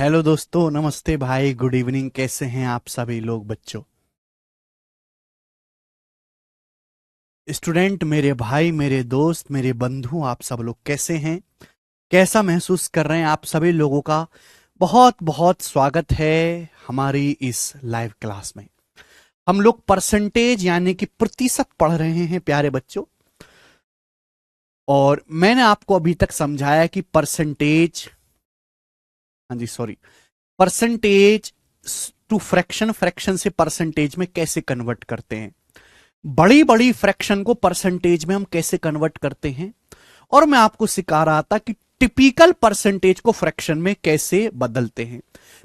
Hello दोस्तों, नमस्ते भाई, गुड इवनिंग। कैसे हैं आप सभी लोग बच्चों? स्टूडेंट, मेरे भाई, मेरे दोस्त, मेरे बंधु, आप सब लोग कैसे हैं? कैसा महसूस कर रहे हैं? आप सभी लोगों का बहुत बहुत स्वागत है हमारी इस लाइव क्लास में। हम लोग परसेंटेज यानी कि प्रतिशत पढ़ रहे हैं प्यारे बच्चों। और मैंने आपको अभी तक समझाया कि परसेंटेज, हाँ जी sorry, percentage to fraction, fraction से परसेंटेज में कैसे कन्वर्ट करते हैं, बड़ी बड़ी फ्रैक्शन को परसेंटेज में हम कैसे कन्वर्ट करते हैं। और मैं आपको सिखा रहा था कि टिपिकल परसेंटेज को फ्रैक्शन में कैसे बदलते हैं।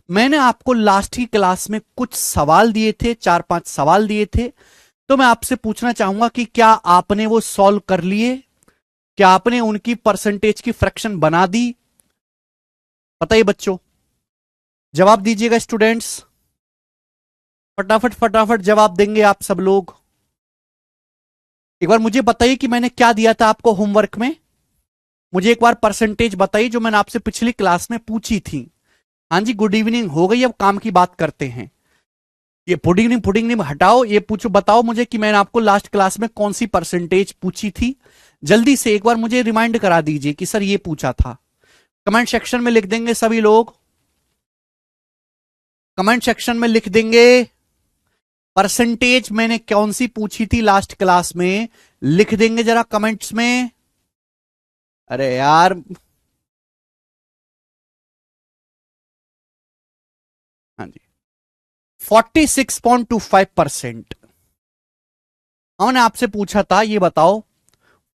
मैंने आपको लास्ट की क्लास में कुछ सवाल दिए थे, 4-5 सवाल दिए थे। तो मैं आपसे पूछना चाहूंगा कि क्या आपने वो सॉल्व कर लिए? क्या आपने उनकी परसेंटेज की फ्रैक्शन बना दी? बताइए बच्चों, जवाब दीजिएगा स्टूडेंट्स। फटाफट फटाफट जवाब देंगे आप सब लोग। एक बार मुझे बताइए कि मैंने क्या दिया था आपको होमवर्क में। मुझे एक बार परसेंटेज बताइए जो मैंने आपसे पिछली क्लास में पूछी थी। हाँ जी, गुड इवनिंग हो गई, अब काम की बात करते हैं। ये पुडिंग नहीं हटाओ, ये पूछो, बताओ मुझे कि मैंने आपको लास्ट क्लास में कौन सी परसेंटेज पूछी थी। जल्दी से एक बार मुझे रिमाइंड करा दीजिए कि सर ये पूछा था। कमेंट सेक्शन में लिख देंगे सभी लोग, कमेंट सेक्शन में लिख देंगे परसेंटेज मैंने कौन सी पूछी थी लास्ट क्लास में। लिख देंगे जरा कमेंट्स में। अरे यार, हाँ जी, 46.25%। हमने आपसे पूछा था, ये बताओ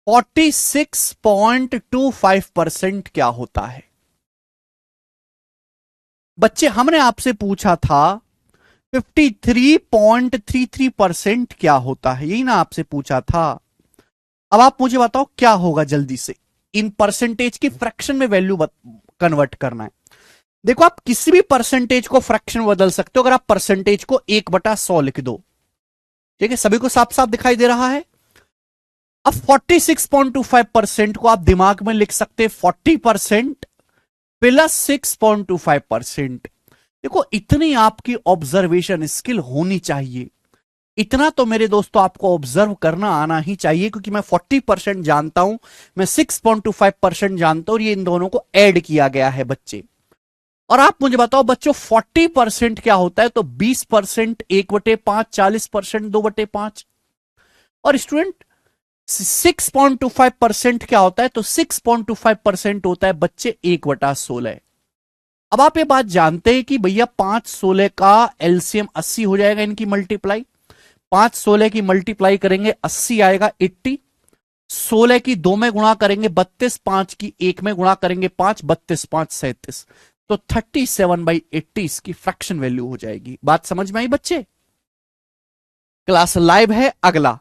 46.25% क्या होता है? बच्चे, हमने आपसे पूछा था 53.33% क्या होता है, यही ना आपसे पूछा था। अब आप मुझे बताओ क्या होगा जल्दी से। इन परसेंटेज की फ्रैक्शन में वैल्यू कन्वर्ट करना है। देखो, आप किसी भी परसेंटेज को फ्रैक्शन में बदल सकते हो अगर आप परसेंटेज को 1/100 लिख दो। ठीक है, सभी को साफ साफ दिखाई दे रहा है। अब 46.25% को आप दिमाग में लिख सकते हैं 40% प्लस 6.25%। देखो, इतनी आपकी ऑब्जर्वेशन स्किल होनी चाहिए। इतना तो मेरे दोस्तों आपको ऑब्जर्व करना आना ही चाहिए, क्योंकि मैं 40% जानता हूं, मैं 6.25% जानता हूं, और ये इन दोनों को ऐड किया गया है बच्चे। और आप मुझे बताओ बच्चों, 40% क्या होता है? तो 20% 1/5, 40% 2/5। और स्टूडेंट, 6.25% क्या होता है? तो 6.25% होता है बच्चे 1/16। अब आप ये बात जानते हैं कि भैया 5/16 का एलसीएम 80 हो जाएगा, इनकी मल्टीप्लाई 5/16 की मल्टीप्लाई करेंगे 80 आएगा 80। 16 की 2 में गुणा करेंगे 32, 5 की 1 में गुणा करेंगे 5, 32 5 37। तो 37/80 इसकी फ्रैक्शन वैल्यू हो जाएगी। बात समझ में आई बच्चे? क्लास लाइव है। अगला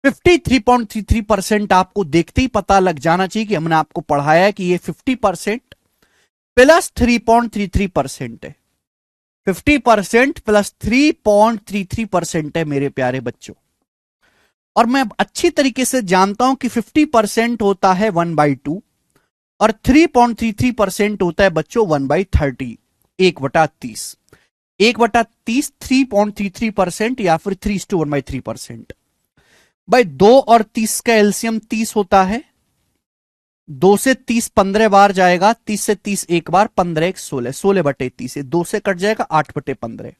53.33% आपको देखते ही पता लग जाना चाहिए कि हमने आपको पढ़ाया है कि ये 50% प्लस 3.33% है। 50% प्लस 3.33% है मेरे प्यारे बच्चों। और मैं अच्छी तरीके से जानता हूं कि 50% होता है 1/2 और 3.33% होता है बच्चों 1/30, 1/30। 1/30 3.33% या फिर 3:1/3%। भाई 2 और 30 का एलसीएम 30 होता है। 2 से 30 15 बार जाएगा, 30 से 30 एक बार, 15 1 16, 16/30 है। 2 से कट जाएगा 8/15।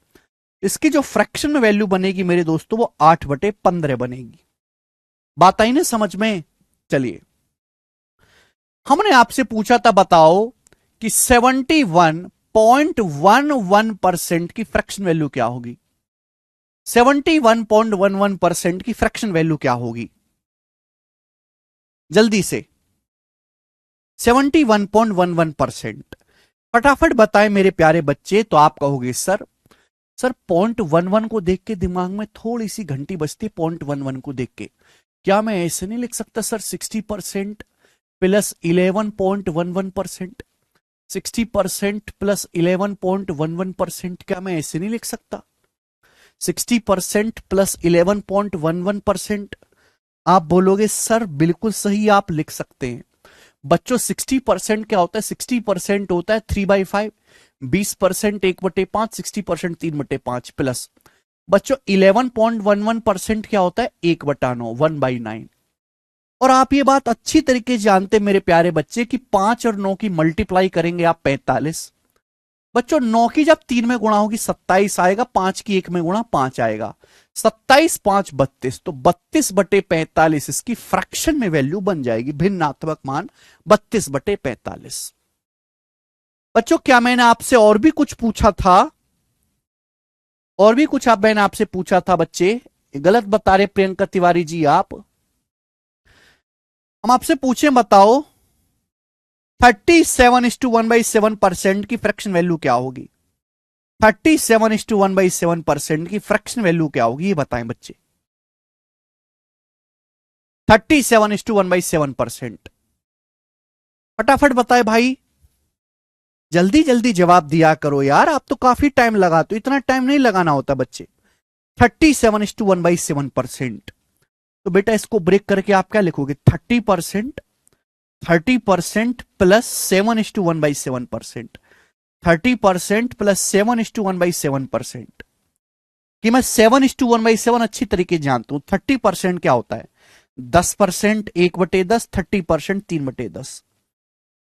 इसकी जो फ्रैक्शन में वैल्यू बनेगी मेरे दोस्तों वो 8/15 बनेगी। बात आई ना समझ में? चलिए, हमने आपसे पूछा था, बताओ कि 71.11% की फ्रैक्शन वैल्यू क्या होगी। 71.11% की फ्रैक्शन वैल्यू क्या होगी? जल्दी से 71.11%। फटाफट बताएं मेरे प्यारे बच्चे। तो आप कहोगे सर, 0.11 को देख के दिमाग में थोड़ी सी घंटी बजती है। 0.11 को देख के क्या मैं ऐसे नहीं लिख सकता सर 60% प्लस 11.11%? 60% प्लस 11.11%, क्या मैं ऐसे नहीं लिख सकता? 60% प्लस 11.11%। आप बोलोगे सर बिल्कुल सही आप लिख सकते हैं। बच्चों 60% क्या होता है? 60% होता है 3/5। 20% 1/5, 60% 3/5 प्लस बच्चों 11.11% क्या होता है 1/9, 1/9। और आप ये बात अच्छी तरीके से जानते मेरे प्यारे बच्चे कि 5 और 9 की मल्टीप्लाई करेंगे आप 45। बच्चों 9 की जब 3 में गुणा होगी 27 आएगा, 5 की 1 में गुणा 5 आएगा, 27 5 32, तो 32/45 इसकी फ्रैक्शन में वैल्यू बन जाएगी, भिन्नात्मक मान 32/45। बच्चों क्या मैंने आपसे और भी कुछ पूछा था? और भी कुछ मैंने आपसे पूछा था बच्चे? गलत बता रहे प्रियंका तिवारी जी आप। हम आपसे पूछे बताओ 37:1/7% की फ्रैक्शन वैल्यू क्या होगी? 37:1/7% की फ्रैक्शन वैल्यू क्या होगी ये बताएं बच्चे। 37:1/7%, फटाफट बताए भाई, जल्दी जल्दी जवाब दिया करो यार, आप तो काफी टाइम लगाते हो, इतना टाइम नहीं लगाना होता बच्चे। 37:1/7%, तो बेटा इसको ब्रेक करके आप क्या लिखोगे? 30% 30% प्लस 7:1/7%, 30% प्लस 7:1/7%, कि मैं 7:1/7 अच्छी तरीके जानता हूं। 30% क्या होता है? 10% 1/10, 30% 3/10,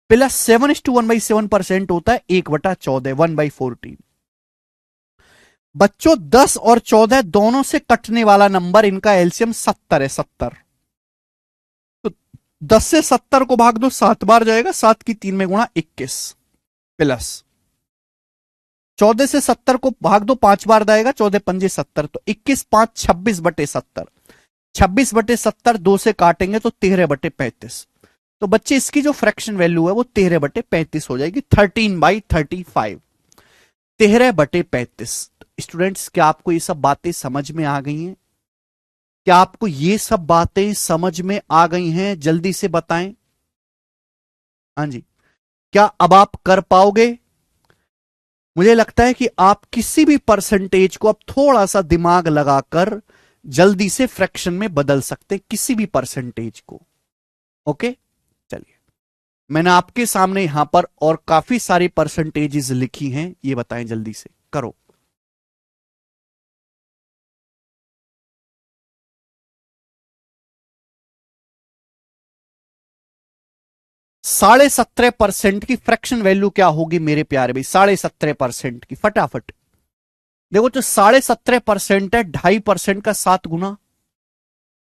प्लस 7:1/7% होता है 1/14, 1/14। बच्चों 10 और 14 दोनों से कटने वाला नंबर, इनका एलसीएम 70 है, 70। तो 10 से 70 को भाग दो 7 बार जाएगा, 7 की 3 में गुणा 21, प्लस 14 से 70 को भाग दो 5 बार जाएगा, 14 पंजे 70, तो 21 5 26/70, 26/70 2 से काटेंगे तो 13/35। तो बच्चे इसकी जो फ्रैक्शन वैल्यू है वो 13/35 हो जाएगी, 13/35, 13/35। स्टूडेंट्स क्या आपको ये सब बातें समझ में आ गई हैं? क्या आपको ये सब बातें समझ में आ गई हैं? जल्दी से बताएं। हाँ जी, क्या अब आप कर पाओगे? मुझे लगता है कि आप किसी भी परसेंटेज को अब थोड़ा सा दिमाग लगाकर जल्दी से फ्रैक्शन में बदल सकते हैं, किसी भी परसेंटेज को। ओके, चलिए मैंने आपके सामने यहां पर और काफी सारी परसेंटेजेस लिखी हैं, ये बताएं जल्दी से करो। 17.5% की फ्रैक्शन वैल्यू क्या होगी मेरे प्यारे भाई? 17.5% की, फटाफट देखो, जो 17.5% है 2.5% का 7 गुना,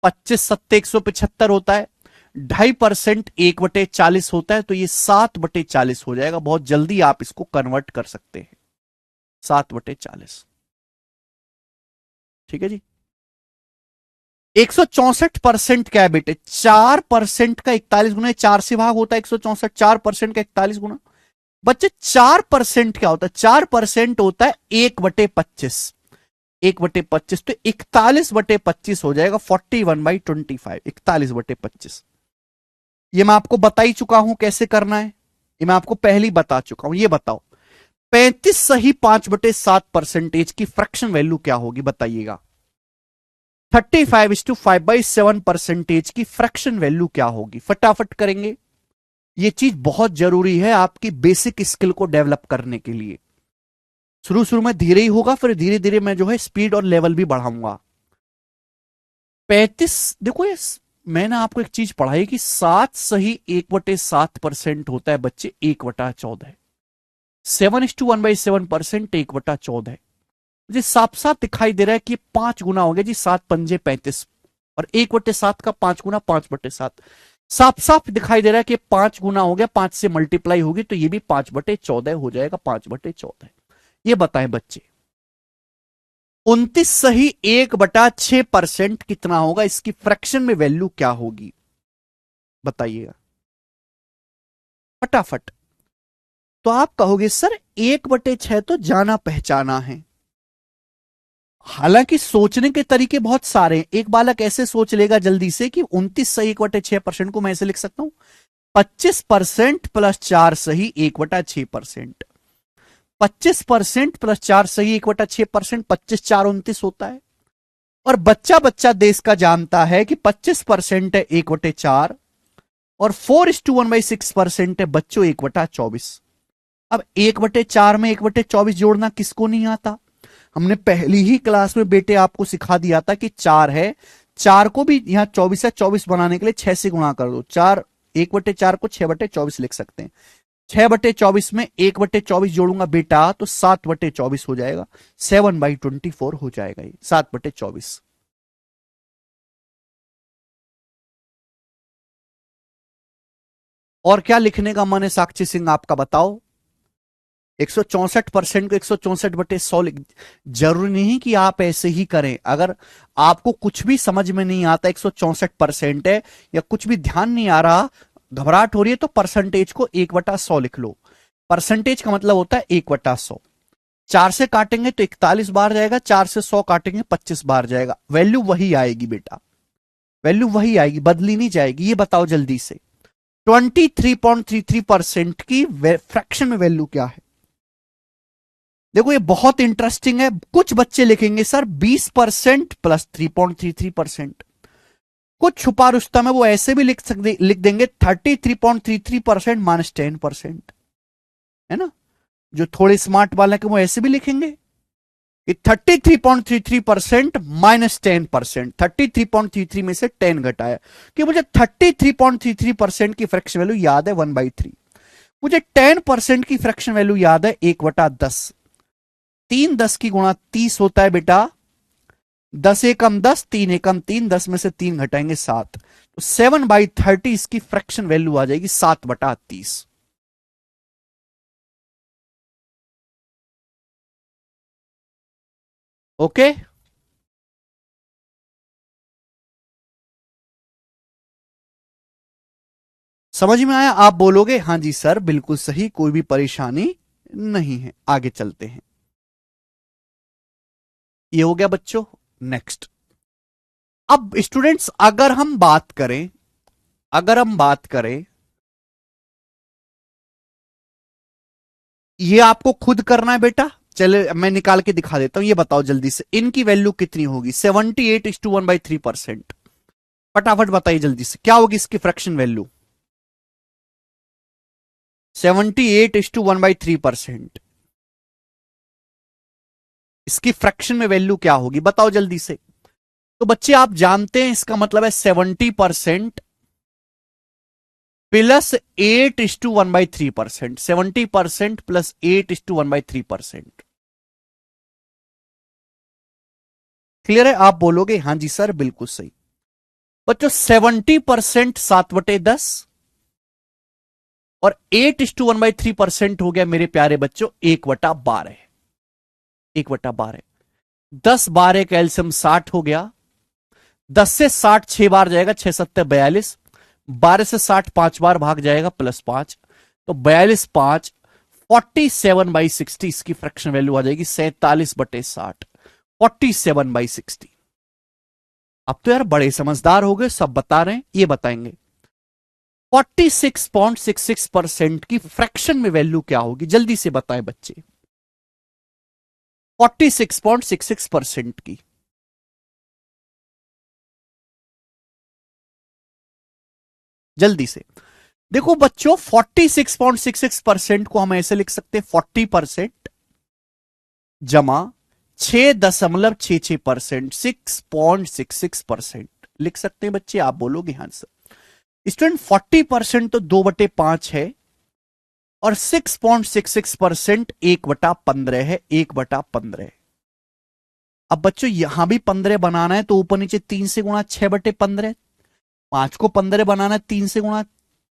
25 7 175 होता है, 2.5% 1/40 होता है, तो ये 7/40 हो जाएगा। बहुत जल्दी आप इसको कन्वर्ट कर सकते हैं, 7/40। ठीक है जी। 164% क्या है बेटे? 4% का 41 गुना, 4 से भाग होता है 164, 4% का 41 गुना। बच्चे 4% क्या होता है? 4% होता है 1/25, 1/25, तो 41/25 हो जाएगा, 41/25, 41/25। ये मैं आपको बता ही चुका हूं कैसे करना है, ये मैं आपको पहले ही बता चुका हूं। ये बताओ 35 सही 5/7% की फ्रैक्शन वैल्यू क्या होगी बताइएगा? 35:5/7% की फ्रैक्शन वैल्यू क्या होगी? फटाफट करेंगे, ये चीज बहुत जरूरी है आपकी बेसिक स्किल को डेवलप करने के लिए। शुरू शुरू में धीरे ही होगा, फिर धीरे धीरे मैं जो है स्पीड और लेवल भी बढ़ाऊंगा। 35, देखो ये मैंने आपको एक चीज पढ़ाई कि 7 सही 1/7% होता है बच्चे, 1/14, 7:1/7%, 1/14। मुझे साफ साफ दिखाई दे रहा है कि 5 गुना हो गया जी, 7 पंजे 35, और 1/7 का 5 गुना 5/7, साफ साफ दिखाई दे रहा है कि 5 गुना हो गया, 5 से मल्टीप्लाई होगी तो ये भी 5/14 हो जाएगा, 5/14। ये बताएं बच्चे 29 सही 1/6% कितना होगा? इसकी फ्रैक्शन में वैल्यू क्या होगी बताइएगा फटाफट। तो आप कहोगे सर 1/6 तो जाना पहचाना है। हालांकि सोचने के तरीके बहुत सारे हैं। एक बालक ऐसे सोच लेगा जल्दी से कि 29 सही 1/6% को मैं ऐसे लिख सकता हूं 25% प्लस 4 सही 1/6%, 25% प्लस 4 सही 1/6%, 25 4 29 होता है। और बच्चा बच्चा देश का जानता है कि 25% है 1/4 और 4:1/6% है बच्चों 1/24। अब 1/4 में 1/24 जोड़ना किसको नहीं आता? हमने पहली ही क्लास में बेटे आपको सिखा दिया था कि 4 है, 4 को भी यहां 24 है, 24 बनाने के लिए 6 से गुणा कर दो। 4 1/4 को 6/24 लिख सकते हैं। 6/24 में 1/24 जोड़ूंगा बेटा तो 7/24 हो जाएगा। 7/24 हो जाएगा ये 7/24। और क्या लिखने का मन है साक्षी सिंह आपका, बताओ। 164% को 164/100 लिख। जरूरी नहीं कि आप ऐसे ही करें। अगर आपको कुछ भी समझ में नहीं आता, 164% है या कुछ भी ध्यान नहीं आ रहा, घबराहट हो रही है, तो परसेंटेज को 1/100 लिख लो। परसेंटेज का मतलब होता है 1/100। 4 से काटेंगे तो 41 बार जाएगा, 4 से 100 काटेंगे 25 बार जाएगा। वैल्यू वही आएगी बेटा, वैल्यू वही आएगी, बदली नहीं जाएगी। ये बताओ जल्दी से, 23.33% की फ्रैक्शन में वैल्यू क्या है? देखो ये बहुत इंटरेस्टिंग है। कुछ बच्चे लिखेंगे सर 20% प्लस 3.33%। कुछ छुपा रुस्तम है, वो ऐसे भी लिख देंगे 33.33% माइनस 10%। है ना, जो थोड़े स्मार्ट वाले के वो ऐसे भी लिखेंगे कि 33.33% माइनस 10%। 33.33 में से 10 घटाया, कि मुझे 33.33% की फ्रैक्शन वैल्यू याद है 1/3। मुझे 10% की फ्रैक्शन वैल्यू याद है 1/10। 3 10 की गुणा 30 होता है बेटा। 10 एकम 10, 3 एकम 3, 10 में से 3 घटाएंगे 7, तो 7/30 इसकी फ्रैक्शन वैल्यू आ जाएगी 7/30। ओके, समझ में आया? आप बोलोगे हाँ जी सर बिल्कुल सही, कोई भी परेशानी नहीं है। आगे चलते हैं। ये हो गया बच्चों। नेक्स्ट, अब स्टूडेंट्स अगर हम बात करें, अगर हम बात करें, ये आपको खुद करना है बेटा। चले मैं निकाल के दिखा देता हूं। ये बताओ जल्दी से, इनकी वैल्यू कितनी होगी? 78:1/3%। फटाफट बताइए जल्दी से, क्या होगी इसकी फ्रैक्शन वैल्यू? 78:1/3%। इसकी फ्रैक्शन में वैल्यू क्या होगी बताओ जल्दी से। तो बच्चे आप जानते हैं इसका मतलब है 70% प्लस 8:1/3%। 70% प्लस 8:1/3%। क्लियर है? आप बोलोगे हाँ जी सर बिल्कुल सही। बच्चों 70% 7/10 और 8:1/3% हो गया मेरे प्यारे बच्चों 1/12। 1/12, 10 12 का एल्सियम 60 हो गया। 10 से 60 6 बार जाएगा, 6×7=42। 12 से 60 5 बार भाग जाएगा, +5, तो 42×5 47/60 इसकी फ्रैक्शन वैल्यू आ जाएगी 47/60। 47/60। अब तो यार बड़े समझदार हो गए, सब बता रहे हैं। ये बताएंगे 46.66% की फ्रैक्शन में वैल्यू क्या होगी? जल्दी से बताएं बच्चे। 46.66% की जल्दी से। देखो बच्चों 46.66% को हम ऐसे लिख सकते हैं 40% जमा 6.66%, 6.66% लिख सकते हैं बच्चे। आप बोलोगे हाँ सर। स्टूडेंट 40% तो 2/5 है और 6.66% 1/15 है। 1/15। अब बच्चों यहां भी 15 बनाना है तो ऊपर नीचे 3 से गुणा 6/15। 5 को 15 बनाना है 3 से गुणा,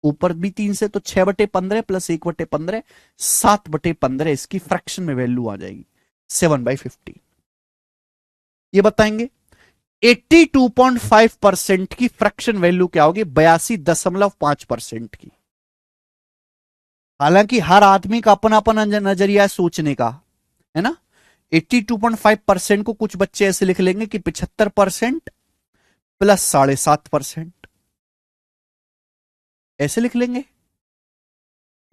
ऊपर भी 3 से, तो 6/15 प्लस 1/15, 7/15 इसकी फ्रैक्शन में वैल्यू आ जाएगी 7/50। ये बताएंगे 82.5% की फ्रैक्शन वैल्यू क्या होगी? 82.5% की। हालांकि हर आदमी का अपना अपना नजरिया है सोचने का, है ना। 82.5% को कुछ बच्चे ऐसे लिख लेंगे कि 75% प्लस 7.5%, ऐसे लिख लेंगे।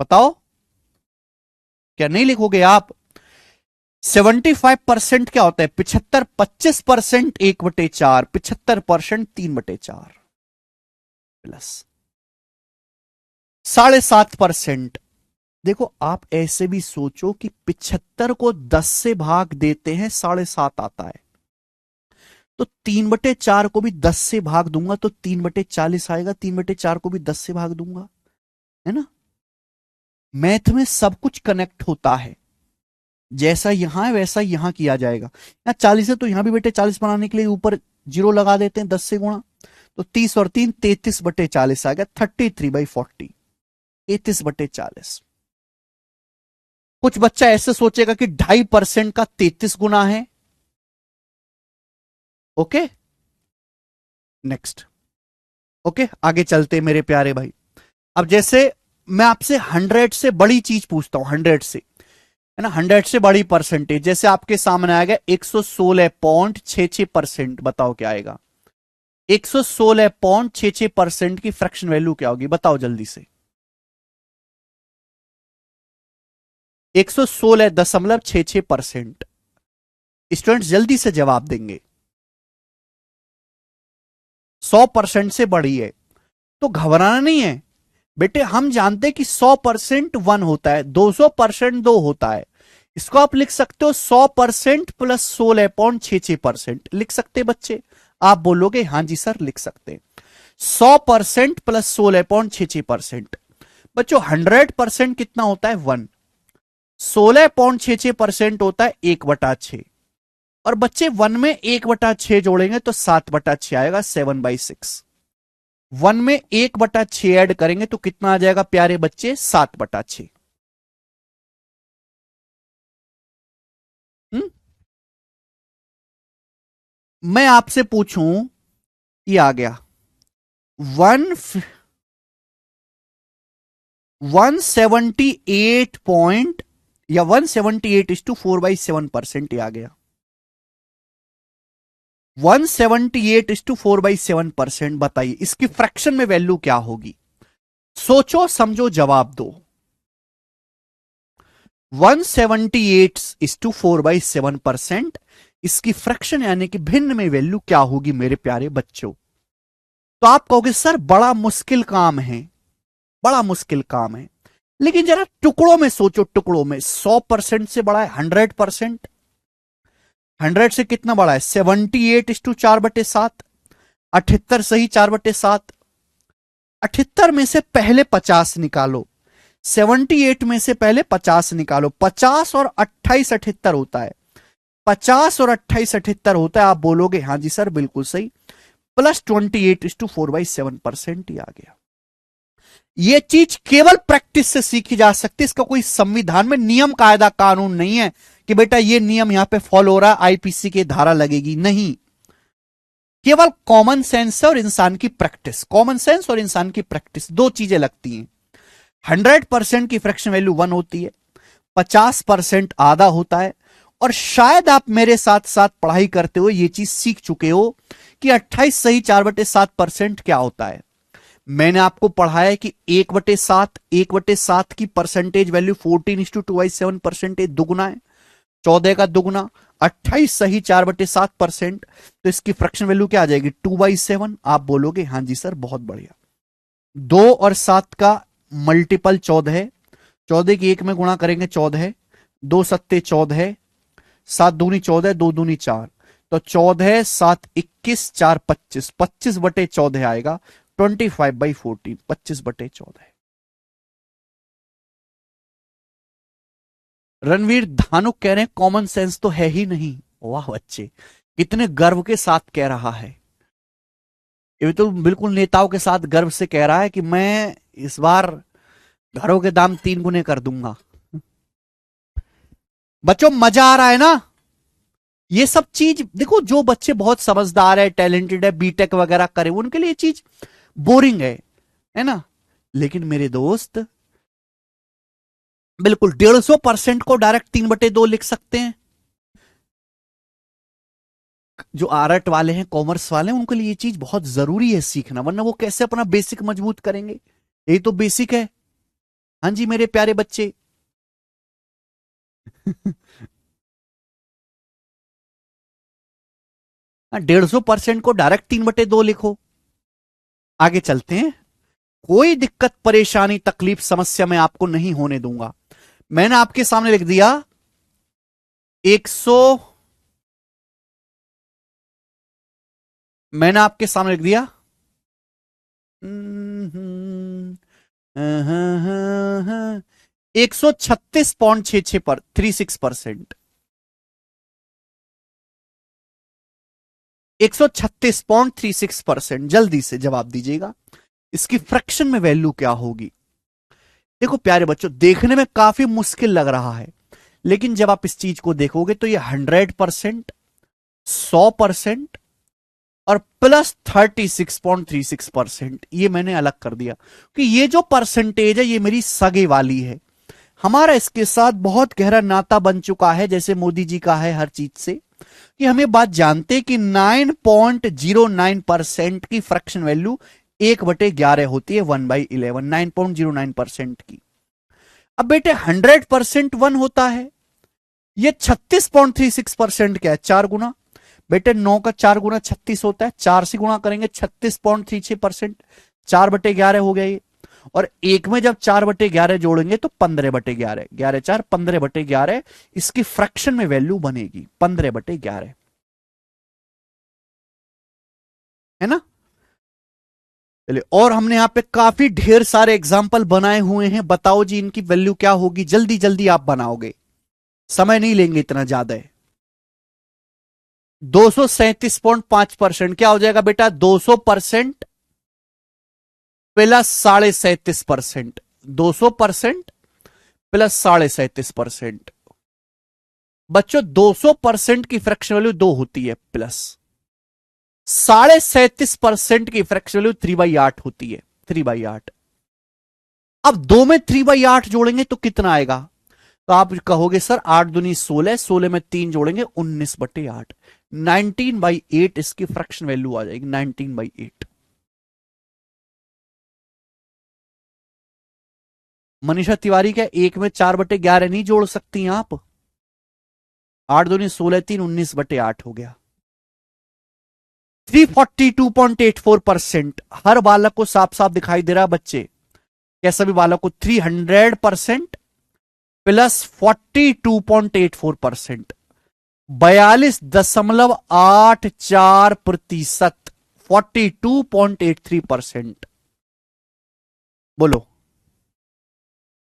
बताओ क्या नहीं लिखोगे आप? 75% क्या होता है? 75, 25% 1/4, 75% 3/4 प्लस 7.5%। देखो आप ऐसे भी सोचो कि 75 को 10 से भाग देते हैं 7.5 आता है, तो 3/4 को भी 10 से भाग दूंगा तो 3/40 आएगा, 3/4 को भी 10 से भाग दूंगा, है ना। मैथ में सब कुछ कनेक्ट होता है, जैसा यहां है वैसा यहां किया जाएगा। यहाँ 40 है तो यहां भी बेटे 40 बनाने के लिए ऊपर जीरो लगा देते हैं 10 से गुणा, तो 30 और 3 33/40 आ गया, 33/40, 33/40। कुछ बच्चा ऐसे सोचेगा कि 2.5% का 33 गुना है। Okay, next. ओके, आगे चलते मेरे प्यारे भाई। अब जैसे मैं आपसे 100 से बड़ी चीज पूछता हूं, 100 से, है ना, 100 से बड़ी परसेंटेज, जैसे आपके सामने आएगा 116.66%, बताओ क्या आएगा। 116.66% की फ्रैक्शन वैल्यू क्या होगी, बताओ जल्दी से। 116.66%। स्टूडेंट्स जल्दी से जवाब देंगे। 100% से बड़ी है तो घबराना नहीं है बेटे, हम जानते हैं कि 100% 1 होता है, 200% 2 होता है। इसको आप लिख सकते हो 100% प्लस 16.66%, लिख सकते बच्चे। आप बोलोगे हाँ जी सर लिख सकते हैं। 100% प्लस 16.66%। बच्चों 100% कितना होता है 1, 16.66% होता है 1/6, और बच्चे 1 में 1/6 जोड़ेंगे तो 7/6 आएगा, 7/6। 1 में 1/6 ऐड करेंगे तो कितना आ जाएगा प्यारे बच्चे, 7/6। मैं आपसे पूछूं, ये आ गया वन 178 पॉइंट या 178:4/7%, ये आ गया 178:4/7%। बताइए इसकी फ्रैक्शन में वैल्यू क्या होगी, सोचो समझो जवाब दो। 178:4/7%, इसकी फ्रैक्शन यानी कि भिन्न में वैल्यू क्या होगी मेरे प्यारे बच्चों। तो आप कहोगे सर बड़ा मुश्किल काम है, बड़ा मुश्किल काम है, लेकिन जरा टुकड़ों में सोचो, टुकड़ों में 100% से बड़ा है 100%, 100 से कितना बड़ा है 78:4/7, 78 सही 4/7। 78 में से पहले 50 निकालो, 78 में से पहले 50 निकालो, 50 और 28 78 होता है, 50 और 28 78 होता है। आप बोलोगे हाँ जी सर बिल्कुल सही, प्लस 28:4/7%, ही आ गया। यह चीज केवल प्रैक्टिस से सीखी जा सकती है, इसका कोई संविधान में नियम कायदा कानून नहीं है कि बेटा ये नियम यहां पे फॉलो हो रहा है, आईपीसी की धारा लगेगी, नहीं। केवल कॉमन सेंस और इंसान की प्रैक्टिस, कॉमन सेंस और इंसान की प्रैक्टिस, दो चीजें लगती हैं। 100% की फ्रैक्शन वैल्यू 1 होती है, 50% आधा होता है, और शायद आप मेरे साथ साथ पढ़ाई करते हुए ये चीज सीख चुके हो कि 28 सही 4/7% क्या होता है। मैंने आपको पढ़ाया कि 1/7, 1/7 की परसेंटेज वैल्यू 14:2/7% दुगुना है, 14 का दुगुना, 28 सही 4/7%, तो इसकी फ्रैक्शन वैल्यू क्या आ जाएगी 2/7। आप बोलोगे हाँ जी सर बहुत बढ़िया। 2 और 7 का मल्टीपल 14 है, 14 की 1 में गुणा करेंगे 14 है, 2 सत्ते 14 है, 7 दूनी 14, 2 दूनी 4, तो 14 7 21 4 25, 25/14 आएगा, 25/14, 25/14। रणवीर धानुक कह रहे हैं कॉमन सेंस तो है ही नहीं। वाह बच्चे, कितने गर्व के साथ कह रहा है, ये तो बिल्कुल नेताओं के साथ गर्व से कह रहा है कि मैं इस बार घरों के दाम 3 गुने कर दूंगा। बच्चों मजा आ रहा है ना, ये सब चीज देखो, जो बच्चे बहुत समझदार है, टैलेंटेड है, बीटेक वगैरह करे, उनके लिए ये चीज बोरिंग है ना। लेकिन मेरे दोस्त बिल्कुल 150% को डायरेक्ट 3/2 लिख सकते हैं। जो आर्ट वाले हैं, कॉमर्स वाले हैं, उनके लिए ये चीज बहुत जरूरी है सीखना, वरना वो कैसे अपना बेसिक मजबूत करेंगे। यही तो बेसिक है। हाँ जी मेरे प्यारे बच्चे। हाँ, 150% को डायरेक्ट 3/2 लिखो। आगे चलते हैं। कोई दिक्कत परेशानी तकलीफ समस्या मैं आपको नहीं होने दूंगा। मैंने आपके सामने लिख दिया 100, मैंने आपके सामने लिख दिया 136.66 पर 36%, 136.36%। जल्दी से जवाब दीजिएगा इसकी फ्रैक्शन में वैल्यू क्या होगी। देखो प्यारे बच्चों, देखने में काफी मुश्किल लग रहा है, लेकिन जब आप इस चीज को देखोगे तो ये 100%, 100% और प्लस 36.36%, ये मैंने अलग कर दिया कि ये जो परसेंटेज है ये मेरी सगे वाली है। हमारा इसके साथ बहुत गहरा नाता बन चुका है, जैसे मोदी जी का है हर चीज से, कि हम ये बात जानते कि 9.09% की फ्रैक्शन वैल्यू 1/11 होती है, 1/11, 9.09% की। अब बेटे 100% 1 होता है, ये 36.36% क्या है, 4 गुना। बेटे 9 का 4 गुना 36 होता है, 4 से गुणा करेंगे 36.36%, 4/11 हो गया ये। और एक में जब 4/11 जोड़ेंगे तो 15/11, 11 4 15/11, इसकी फ्रैक्शन में वैल्यू बनेगी 15/11, है ना। चलिए, और हमने यहां पे काफी ढेर सारे एग्जाम्पल बनाए हुए हैं। बताओ जी इनकी वैल्यू क्या होगी, जल्दी जल्दी आप बनाओगे, समय नहीं लेंगे इतना ज्यादा है। 237.5% क्या हो जाएगा बेटा, 200% प्लस 37.5%, 200% प्लस 37.5%। बच्चों 200% की फ्रैक्शन वैल्यू 2 होती है, प्लस 37.5% की फ्रैक्शन वैल्यू 3/8 होती है, 3/8। अब 2 में 3/8 जोड़ेंगे तो कितना आएगा, तो आप कहोगे सर 8 दूनी 16, 16 में 3 जोड़ेंगे 19/8, 19/8 इसकी फ्रैक्शन वैल्यू आ जाएगी, 19/8। मनीषा तिवारी, क्या एक में 4/11 नहीं जोड़ सकती आप, 8 दूनी 16, 3 19/8 हो गया। 342.84%, हर बालक को साफ साफ दिखाई दे रहा बच्चे, क्या सभी बालक को 300% प्लस 42.84%, 42.84%, 42.83%। बोलो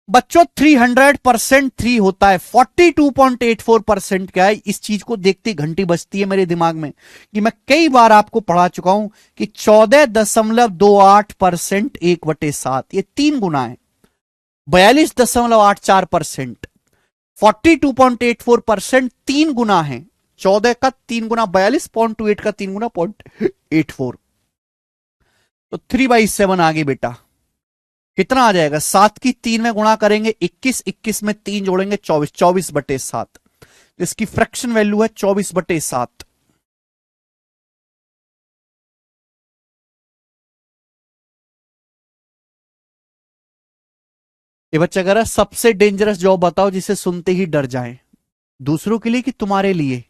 बच्चों, 300% 3 होता है, 42.84% क्या है, इस चीज को देखते घंटी बजती है मेरे दिमाग में कि मैं कई बार आपको पढ़ा चुका हूं कि 14.28% 1/7, ये 3 गुना है। 42.84%, 42.84% 3 गुना है, 14 का 3 गुना 42.28 का 3 गुना 0.84, तो 3/7 आ गई बेटा। कितना आ जाएगा, 7 की 3 में गुणा करेंगे 21, 21 में 3 जोड़ेंगे 24, 24/7, इसकी फ्रैक्शन वैल्यू है 24/7। ये बच्चा कह रहा है सबसे डेंजरस जॉब बताओ जिसे सुनते ही डर जाए, दूसरों के लिए कि तुम्हारे लिए।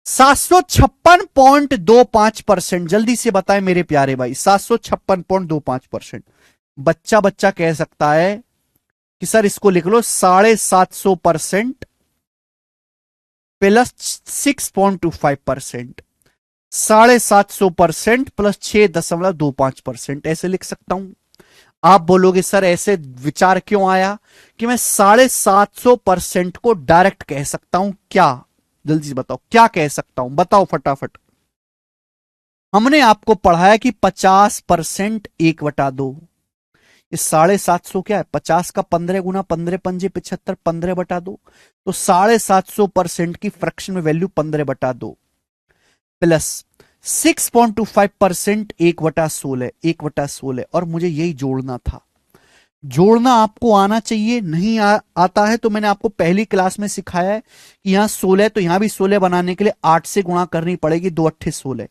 756.25%, जल्दी से बताएं मेरे प्यारे भाई, 756.25%। बच्चा बच्चा कह सकता है कि सर इसको लिख लो 750% प्लस 6.25%, 750% प्लस 6.25%, ऐसे लिख सकता हूं। आप बोलोगे सर ऐसे विचार क्यों आया कि मैं 750% को डायरेक्ट कह सकता हूं क्या, जल्दी से बताओ क्या कह सकता हूं, बताओ फटाफट। हमने आपको पढ़ाया कि 50% 1/2, ये 750 क्या है, 50 का 15 गुना 15 पंजे 75, 15/2, तो 750% की फ्रैक्शन में वैल्यू 15/2 प्लस 6.25% 1/16, 1/16, और मुझे यही जोड़ना था। जोड़ना आपको आना चाहिए, नहीं आता है तो मैंने आपको पहली क्लास में सिखाया है कि यहां 16 तो यहां भी 16 बनाने के लिए 8 से गुणा करनी पड़ेगी, 2 अट्ठे 16,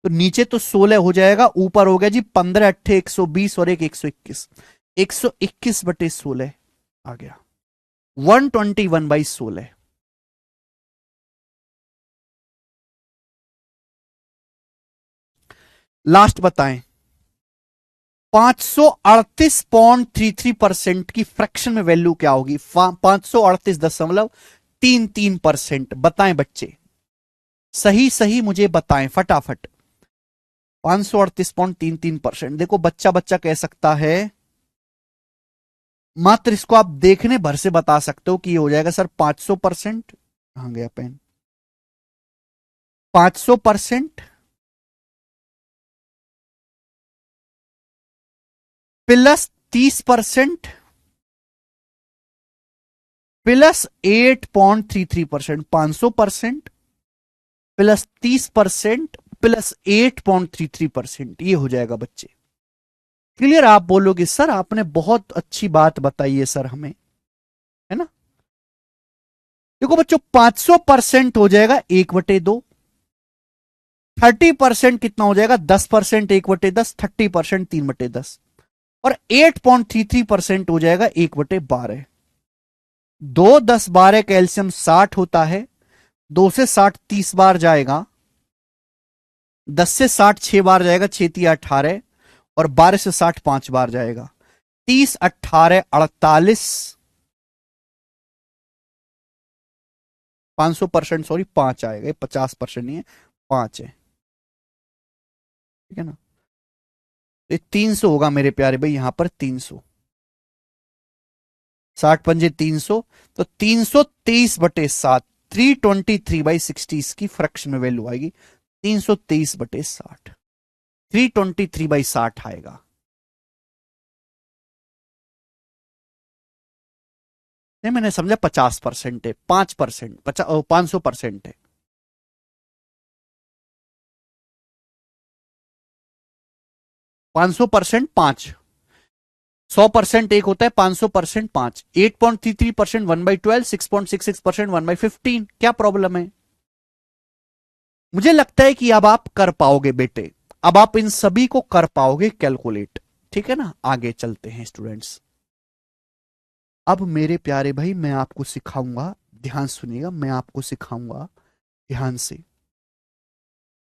तो नीचे तो 16 हो जाएगा, ऊपर हो गया जी 15 अट्ठे 120 और एक 121, 121/16 आ गया, 121/16। लास्ट बताएं, 538.33% की फ्रैक्शन में वैल्यू क्या होगी? 538.33%। बताएं बच्चे, सही सही मुझे बताएं फटाफट। 538.33%। देखो बच्चा बच्चा कह सकता है, मात्र इसको आप देखने भर से बता सकते हो कि ये हो जाएगा सर 500%। कहां गया pen? 500% plus 30% plus 8.33%। 500% plus 30% plus 8.33%, ये हो जाएगा बच्चे। क्लियर? आप बोलोगे सर आपने बहुत अच्छी बात बताई है सर हमें, है ना? देखो बच्चों, 500% हो जाएगा 1/2, 30% कितना हो जाएगा? 10%, 1/10, 30% 3/10, और 8.33% हो जाएगा 1/12। 2 10 12 कैल्शियम 60 होता है, 2 से 60 30 बार जाएगा, 10 से 60 6 बार जाएगा, 6 3 18, और 12 से 60 5 बार जाएगा, 30 18 48। 500%, सॉरी 5 आएगा, 50% नहीं है, 5 है, ठीक है ना? ये 300 होगा मेरे प्यारे भाई, यहां पर 300, 60 पंजे 300, तो 323/7, 323/60 इसकी फ्रैक्शन में वैल्यू आएगी, 323/60, 323/60 आएगा। नहीं मैंने समझा 50% है, 5%, 500% है। 500% 5, 100% एक होता है, 500% 5, 8.33% 1/12, 6.66% 1/15। क्या प्रॉब्लम है? मुझे लगता है कि अब आप कर पाओगे बेटे, अब आप इन सभी को कर पाओगे कैलकुलेट, ठीक है ना? आगे चलते हैं स्टूडेंट्स। अब मेरे प्यारे भाई मैं आपको सिखाऊंगा, ध्यान सुनिएगा, मैं आपको सिखाऊंगा ध्यान से,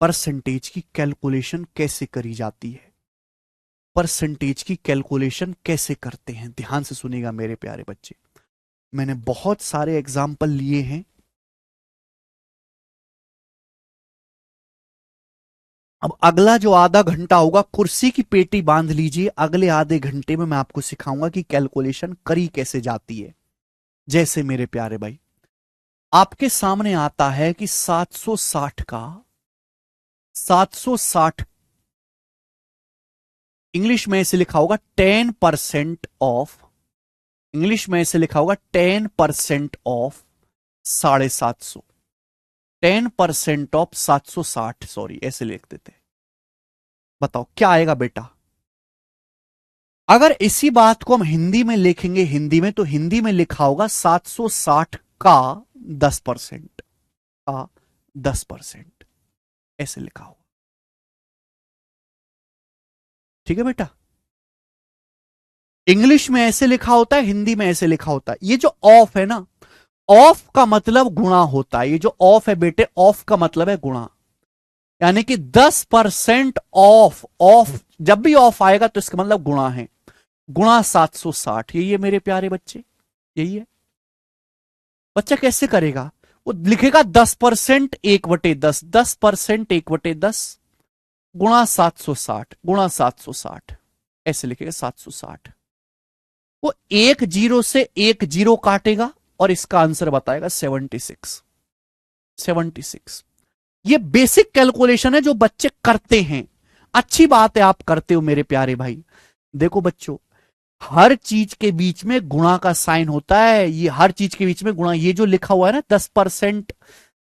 परसेंटेज की कैलकुलेशन कैसे करी जाती है, परसेंटेज की कैलकुलेशन कैसे करते हैं। ध्यान से सुनिएगा मेरे प्यारे बच्चे, मैंने बहुत सारे एग्जाम्पल लिए हैं। अब अगला जो आधा घंटा होगा, कुर्सी की पेटी बांध लीजिए, अगले आधे घंटे में मैं आपको सिखाऊंगा कि कैलकुलेशन करी कैसे जाती है। जैसे मेरे प्यारे भाई, आपके सामने आता है कि 760 का 760, इंग्लिश में ऐसे लिखा होगा 10% ऑफ, इंग्लिश में ऐसे लिखा होगा 10% ऑफ 750, 10% ऑफ 760, सॉरी ऐसे लिख देते। बताओ क्या आएगा बेटा? अगर इसी बात को हम हिंदी में लिखेंगे, हिंदी में, तो हिंदी में लिखा होगा 760 का 10%, का 10%, ऐसे लिखा होगा। ठीक है बेटा? इंग्लिश में ऐसे लिखा होता है, हिंदी में ऐसे लिखा होता है। ये जो ऑफ है ना, ऑफ का मतलब गुणा होता है। ये जो ऑफ है बेटे, ऑफ का मतलब है गुणा, यानी कि 10% ऑफ, ऑफ जब भी ऑफ आएगा तो इसका मतलब गुणा है, गुणा 760। यही है मेरे प्यारे बच्चे, यही है। बच्चा कैसे करेगा? वो लिखेगा 10% 1/10, 10% 1/10 गुणा 760, गुणा 760, ऐसे लिखेगा 760। वो एक जीरो से एक जीरो काटेगा और इसका आंसर बताएगा 76, 76। ये बेसिक कैलकुलेशन है जो बच्चे करते हैं। अच्छी बात है आप करते हो मेरे प्यारे भाई। देखो बच्चों, हर चीज के बीच में गुणा का साइन होता है, ये हर चीज के बीच में गुणा, ये जो लिखा हुआ है ना 10%,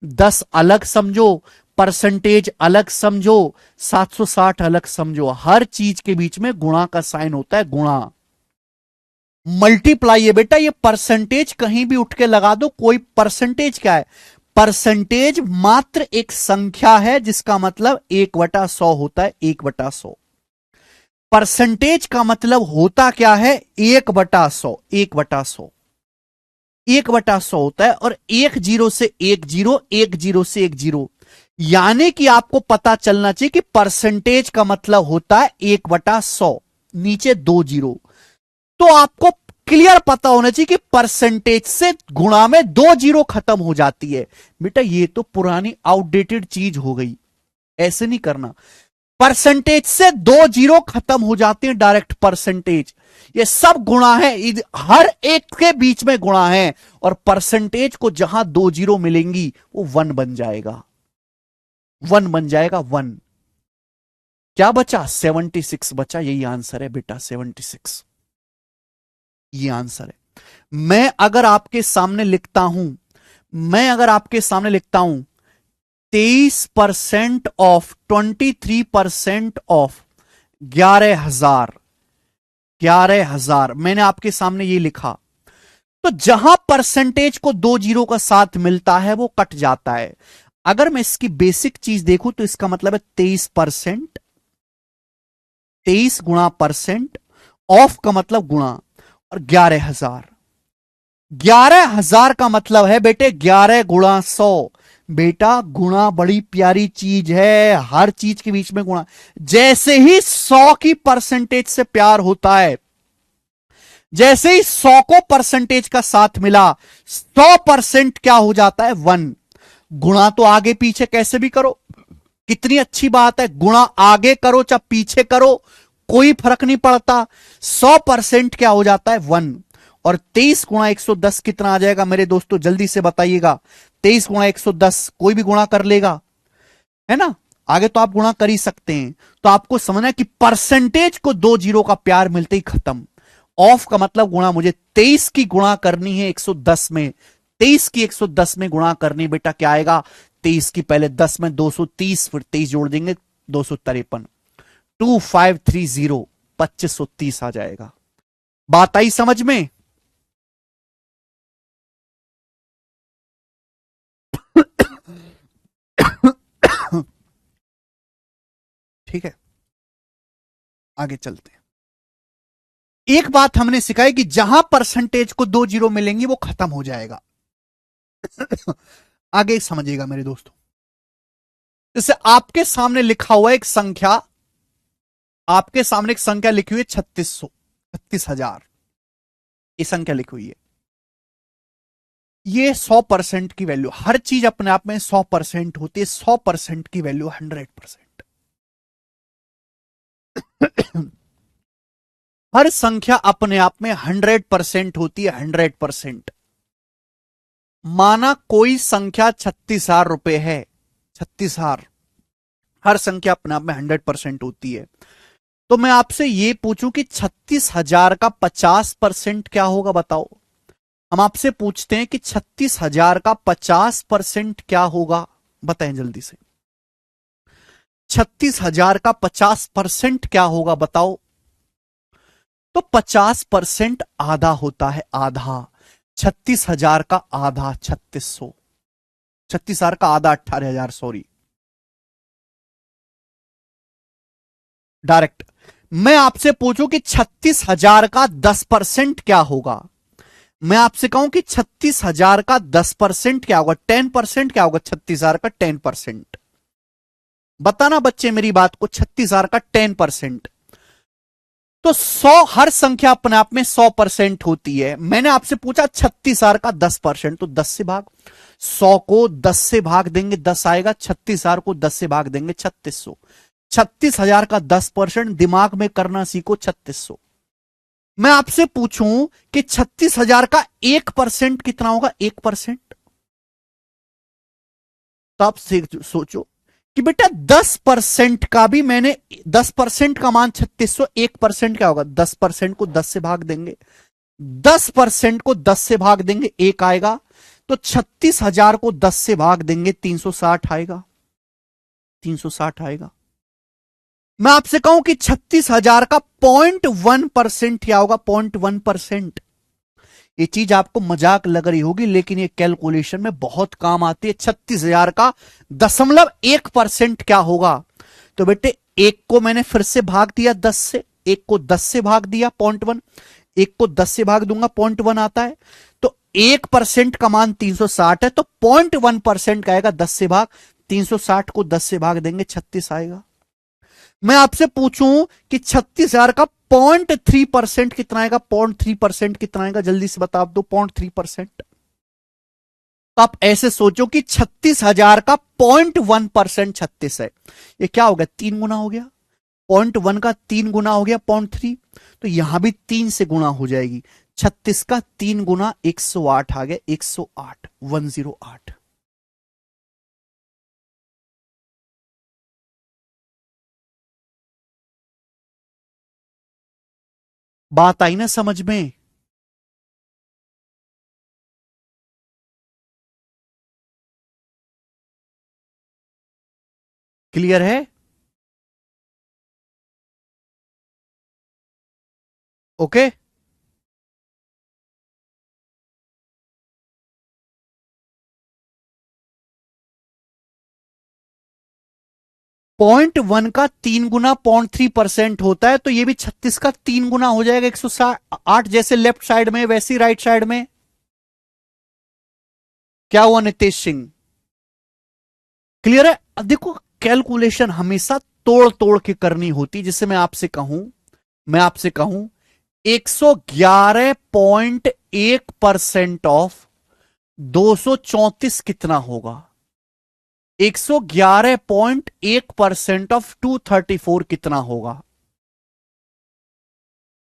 10 अलग समझो, परसेंटेज अलग समझो, 760 अलग समझो, हर चीज के बीच में गुणा का साइन होता है, गुणा। मल्टीप्लाई है बेटा, ये परसेंटेज कहीं भी उठ के लगा दो, कोई परसेंटेज क्या है? परसेंटेज मात्र एक संख्या है जिसका मतलब 1/100 होता है, 1/100। परसेंटेज का मतलब होता क्या है? 1/100, 1/100, 1/100 होता है। और एक जीरो से एक जीरो, एक जीरो से एक जीरो, यानी कि आपको पता चलना चाहिए कि परसेंटेज का मतलब होता है 1/100, नीचे 2 जीरो। तो आपको क्लियर पता होना चाहिए कि परसेंटेज से गुणा में 2 जीरो खत्म हो जाती है। बेटा ये तो पुरानी आउटडेटेड चीज हो गई, ऐसे नहीं करना। परसेंटेज से 2 जीरो खत्म हो जाते हैं, डायरेक्ट परसेंटेज। ये सब गुणा है, हर एक के बीच में गुणा है, और परसेंटेज को जहां 2 जीरो मिलेंगी वो 1 बन जाएगा, 1 बन जाएगा 1। क्या बचा? 76 बचा। यही आंसर है बेटा, 76। ये आंसर है। मैं अगर आपके सामने लिखता हूं, मैं अगर आपके सामने लिखता हूं 23% ऑफ 23% ऑफ 11,000, 11,000 मैंने आपके सामने ये लिखा। तो जहां परसेंटेज को 2 जीरो का साथ मिलता है वो कट जाता है। अगर मैं इसकी बेसिक चीज देखूं तो इसका मतलब है 23%, 23 गुणा परसेंट, ऑफ का मतलब गुणा, और 11,000, 11,000 का मतलब है बेटे 11 गुणा 100। बेटा गुणा बड़ी प्यारी चीज है, हर चीज के बीच में गुणा। जैसे ही 100 की परसेंटेज से प्यार होता है, जैसे ही 100 को परसेंटेज का साथ मिला, 100% क्या हो जाता है? 1। गुणा तो आगे पीछे कैसे भी करो, कितनी अच्छी बात है, गुणा आगे करो चाहे पीछे करो कोई फर्क नहीं पड़ता, 100% क्या हो जाता है? 1। और 23 गुणा 110 कितना आ जाएगा मेरे दोस्तों, जल्दी से बताइएगा। 23 गुणा 110 कोई भी गुणा कर लेगा, है ना? आगे तो आप गुणा कर ही सकते हैं। तो आपको समझना है कि परसेंटेज को 2 जीरो का प्यार मिलते ही खत्म। ऑफ का मतलब गुणा, मुझे 23 की गुणा करनी है 110 में, 23 की 110 में गुणा करनी, बेटा क्या आएगा? 23 की पहले 10 में 230, फिर 23 जोड़ देंगे 253, 2530, 2530 आ जाएगा। बात आई समझ में? ठीक है, आगे चलते हैं। एक बात हमने सिखाई कि जहां परसेंटेज को 2 जीरो मिलेंगी वो खत्म हो जाएगा। आगे समझिएगा मेरे दोस्तों। जैसे आपके सामने लिखा हुआ एक संख्या, आपके सामने एक संख्या लिखी हुई है 3600, 36,000, ये संख्या लिखी हुई है। ये 100% की वैल्यू, हर चीज अपने आप में 100% होती है, 100% की वैल्यू 100%। हर संख्या अपने आप में 100% होती है, 100%। माना कोई संख्या 36,000 रुपए है, 36,000, हर संख्या अपने आप में 100% होती है। तो मैं आपसे ये पूछूं कि 36,000 का 50% क्या होगा, बताओ। हम आपसे पूछते हैं कि 36,000 का 50% क्या होगा, बताएं जल्दी से। 36,000 का 50% क्या होगा, बताओ। तो 50% आधा होता है, आधा। 36,000 का आधा 3600, 36,000 का आधा 18,000, सॉरी, डायरेक्ट। मैं आपसे पूछूं कि 36,000 का 10% क्या होगा, मैं आपसे कहूं कि 36,000 का 10% क्या होगा, 10% क्या होगा 36,000 का 10%। बताना बच्चे मेरी बात को, 36,000 का 10%। तो 100, हर संख्या अपने आप में 100% होती है। मैंने आपसे पूछा 36,000 का 10%, तो 10 से भाग, 100 को 10 से भाग देंगे 10 आएगा, 36,000 को 10 से भाग देंगे 3600। 36,000 का 10%, दिमाग में करना सीखो, 3600। मैं आपसे पूछूं कि 36,000 का 1% कितना होगा, 1%। तो आप सोचो कि बेटा 10% का भी मैंने, 10% का मान 3600, 1% क्या होगा, 10% को 10 से भाग देंगे, 10% को 10 से भाग देंगे 1 आएगा। तो 36,000 को 10 से भाग देंगे 360 आएगा, 360 आएगा। मैं आपसे कहूं कि 36,000 का 0.1% क्या होगा, 0.1%। ये चीज आपको मजाक लग रही होगी, लेकिन ये कैलकुलेशन में बहुत काम आती है। 36,000 का 0.1% क्या होगा, तो बेटे 1 को मैंने फिर से भाग दिया 10 से, 1 को 10 से भाग दिया 0.1, 1 को 10 से भाग दूंगा 0.1 आता है। तो 1% का मान 360 है, तो 0.1% का आएगा 10 से भाग, 360 को 10 से भाग देंगे 36 आएगा। मैं आपसे पूछूं कि 36,000 का 0.3% कितना आएगा, 0.3% कितना आएगा, जल्दी से बता दो। 0.3%। तो आप ऐसे सोचो कि 36,000 का 0.1% 36 है। ये क्या हो गया, 3 गुना हो गया। 0.1 का 3 गुना हो गया 0.3, तो यहां भी 3 से गुना हो जाएगी। 36 का 3 गुना 108 आ गया, 108, 108। बात आई ना समझ में? क्लियर है? ओके। 0.1 का 3 गुना 0.3% होता है, तो ये भी 36 का 3 गुना हो जाएगा 108। जैसे लेफ्ट साइड में वैसी राइट साइड में। क्या हुआ नितेश सिंह? क्लियर है? अब देखो, कैलकुलेशन हमेशा तोड़ तोड़ के करनी होती। जिससे मैं आपसे कहूं 111.1% ऑफ 234 कितना होगा, 111.1% ऑफ 234 कितना होगा।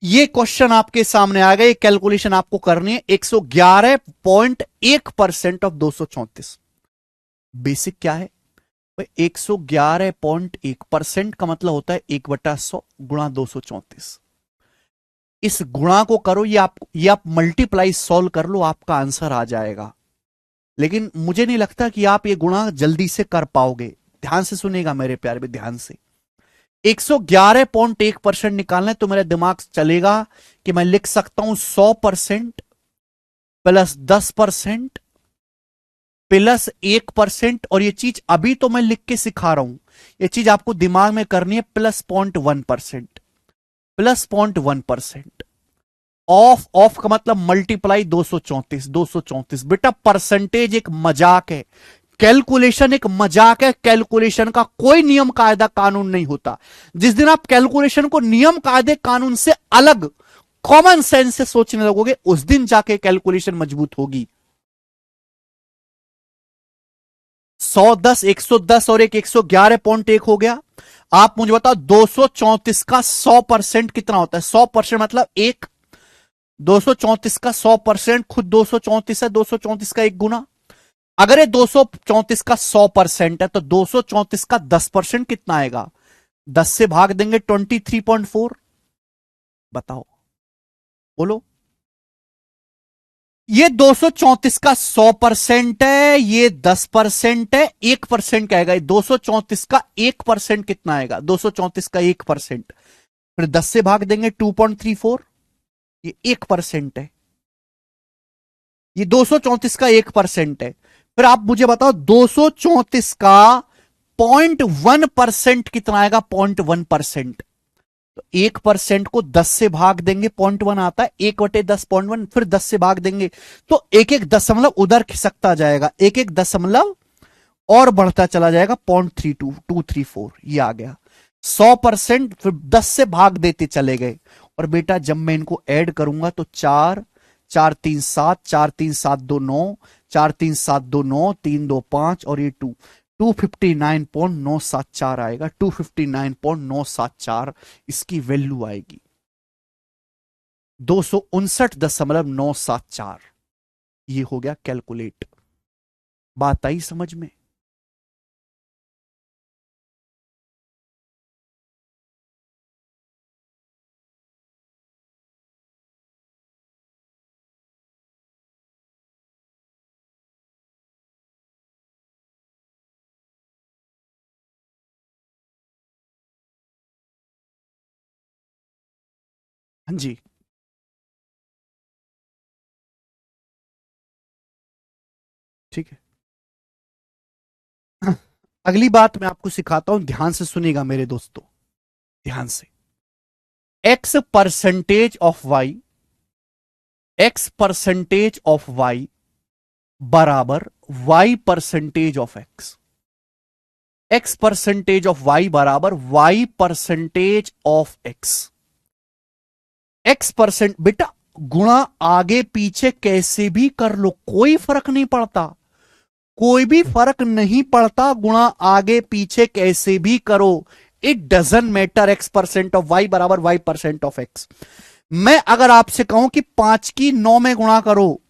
ये क्वेश्चन आपके सामने आ गया, ये कैलकुलेशन आपको करनी है। 111.1% ऑफ 234 बेसिक क्या है भाई? 111.1% का मतलब होता है 1/100 गुणा 234। इस गुणा को करो, ये आप मल्टीप्लाई सॉल्व कर लो, आपका आंसर आ जाएगा। लेकिन मुझे नहीं लगता कि आप ये गुणा जल्दी से कर पाओगे। ध्यान से सुनेगा मेरे प्यारे भी, ध्यान से। 111.1% निकालना है तो मेरा दिमाग चलेगा कि मैं लिख सकता हूं 100% प्लस 10% प्लस 1%। और ये चीज अभी तो मैं लिख के सिखा रहा हूं, ये चीज आपको दिमाग में करनी है। Plus 0.1%, plus 0.1%। ऑफ ऑफ का मतलब मल्टीप्लाई 234, 234। बेटा परसेंटेज एक मजाक है, कैलकुलेशन एक मजाक है। कैलकुलेशन का कोई नियम कायदा कानून नहीं होता। जिस दिन आप कैलकुलेशन को नियम कायदे कानून से अलग कॉमन सेंस से सोचने लगोगे, उस दिन जाके कैलकुलेशन मजबूत होगी। 110, 110 और एक 111.1 हो गया। आप मुझे बताओ 234 का 100% कितना होता है? 100% मतलब एक। 234 का 100% खुद 234 है, 234 का एक गुना। अगर ये 234 का 100% है तो 234 का 10% कितना आएगा? 10 से भाग देंगे 23.4। बताओ, बोलो। ये 234 का 100% है, ये 10% है, 1% क्या आएगा? 234 का 1% कितना आएगा? 234 का 1%, फिर 10 से भाग देंगे 2.34। ये 1% है, ये 234 का 1% है। फिर आप मुझे बताओ 234 का 0.1% कितना आएगा? 0.1%। तो 1% को 10 से भाग देंगे, 0.1 आता है, 1/10 0.1, फिर 10 से भाग देंगे तो एक एक दशमलव उधर खिसकता जाएगा, एक एक दशमलव और बढ़ता चला जाएगा। 0.32 ये आ गया 100%। फिर 10 से भाग देते चले गए। और बेटा जब मैं इनको ऐड करूंगा तो 4 4 3 7, 4 3 7 2 9, 4 3 7 2 9, 3 2 5 और ये 259.974 आएगा। 259.974 इसकी वैल्यू आएगी। 259.974 ये हो गया कैलकुलेट। बात आई समझ में? हाँ जी, ठीक है। अगली बात मैं आपको सिखाता हूं, ध्यान से सुनिएगा मेरे दोस्तों, ध्यान से। X percentage of Y, X percentage of Y बराबर Y percentage of X. x percentage of y बराबर y percentage of x। x percent बेटा गुणा आगे पीछे कैसे भी कर लो, कोई फर्क नहीं पड़ता, कोई भी फर्क नहीं पड़ता, गुणा आगे पीछे कैसे भी करो, it doesn't matter. x percent of y बराबर y परसेंट ऑफ x। मैं अगर आपसे कहूं कि 5 की 9 में गुणा करो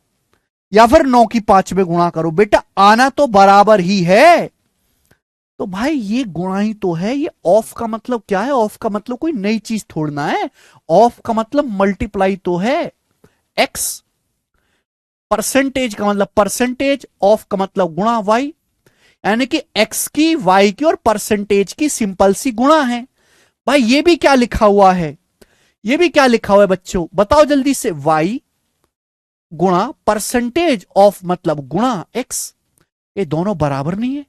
या फिर 9 की 5 में गुणा करो, बेटा आना तो बराबर ही है। तो भाई ये गुणा ही तो है। ये ऑफ का मतलब क्या है? ऑफ का मतलब कोई नई चीज थोड़ना है। ऑफ का मतलब मल्टीप्लाई तो है। एक्स परसेंटेज का मतलब परसेंटेज, ऑफ का मतलब गुणा वाई, यानी कि एक्स की वाई की और परसेंटेज की सिंपल सी गुणा है। भाई ये भी क्या लिखा हुआ है? ये भी क्या लिखा हुआ है बच्चों, बताओ जल्दी से। वाई गुणा परसेंटेज ऑफ मतलब गुणा एक्स। ये दोनों बराबर नहीं है?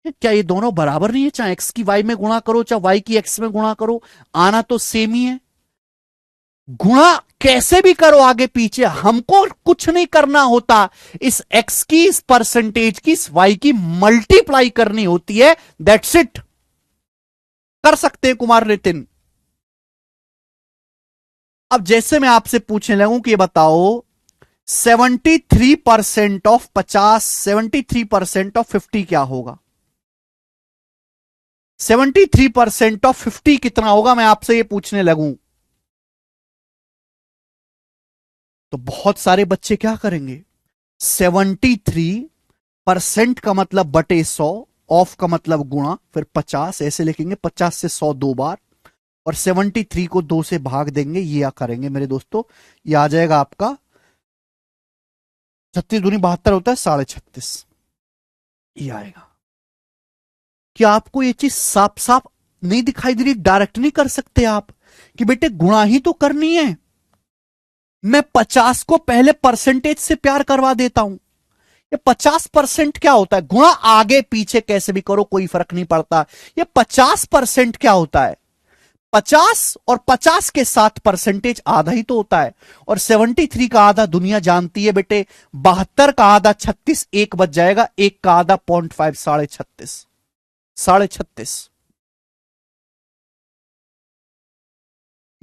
क्या ये दोनों बराबर नहीं है? चाहे एक्स की वाई में गुणा करो चाहे वाई की एक्स में गुणा करो, आना तो सेम ही है। गुणा कैसे भी करो आगे पीछे, हमको कुछ नहीं करना होता। इस एक्स की, इस परसेंटेज की, इस वाई की मल्टीप्लाई करनी होती है, दैट्स इट। कर सकते हैं कुमार नितिन। अब जैसे मैं आपसे पूछने लगूं कि ये बताओ 73% ऑफ 50, 73% ऑफ 50 क्या होगा? 73% ऑफ 50 कितना होगा, मैं आपसे ये पूछने लगूं तो बहुत सारे बच्चे क्या करेंगे? 73% का मतलब बटे 100, ऑफ का मतलब गुणा, फिर 50 ऐसे लिखेंगे, 50 से 100 दो बार, और 73 को 2 से भाग देंगे। ये क्या करेंगे मेरे दोस्तों? ये आ जाएगा आपका 36 दूनी 72 होता है 36.5। ये आएगा। क्या आपको ये चीज साफ साफ नहीं दिखाई दे रही? डायरेक्ट नहीं कर सकते आप कि बेटे गुणा ही तो करनी है। मैं 50 को पहले परसेंटेज से प्यार करवा देता हूं। ये 50% क्या होता है? गुणा आगे पीछे कैसे भी करो कोई फर्क नहीं पड़ता। ये 50% क्या होता है? 50 और 50 के साथ परसेंटेज आधा ही तो होता है। और 73 का आधा दुनिया जानती है बेटे, 72 का आधा 36, एक बच जाएगा, एक का आधा 0.5, 36.5, 36.5।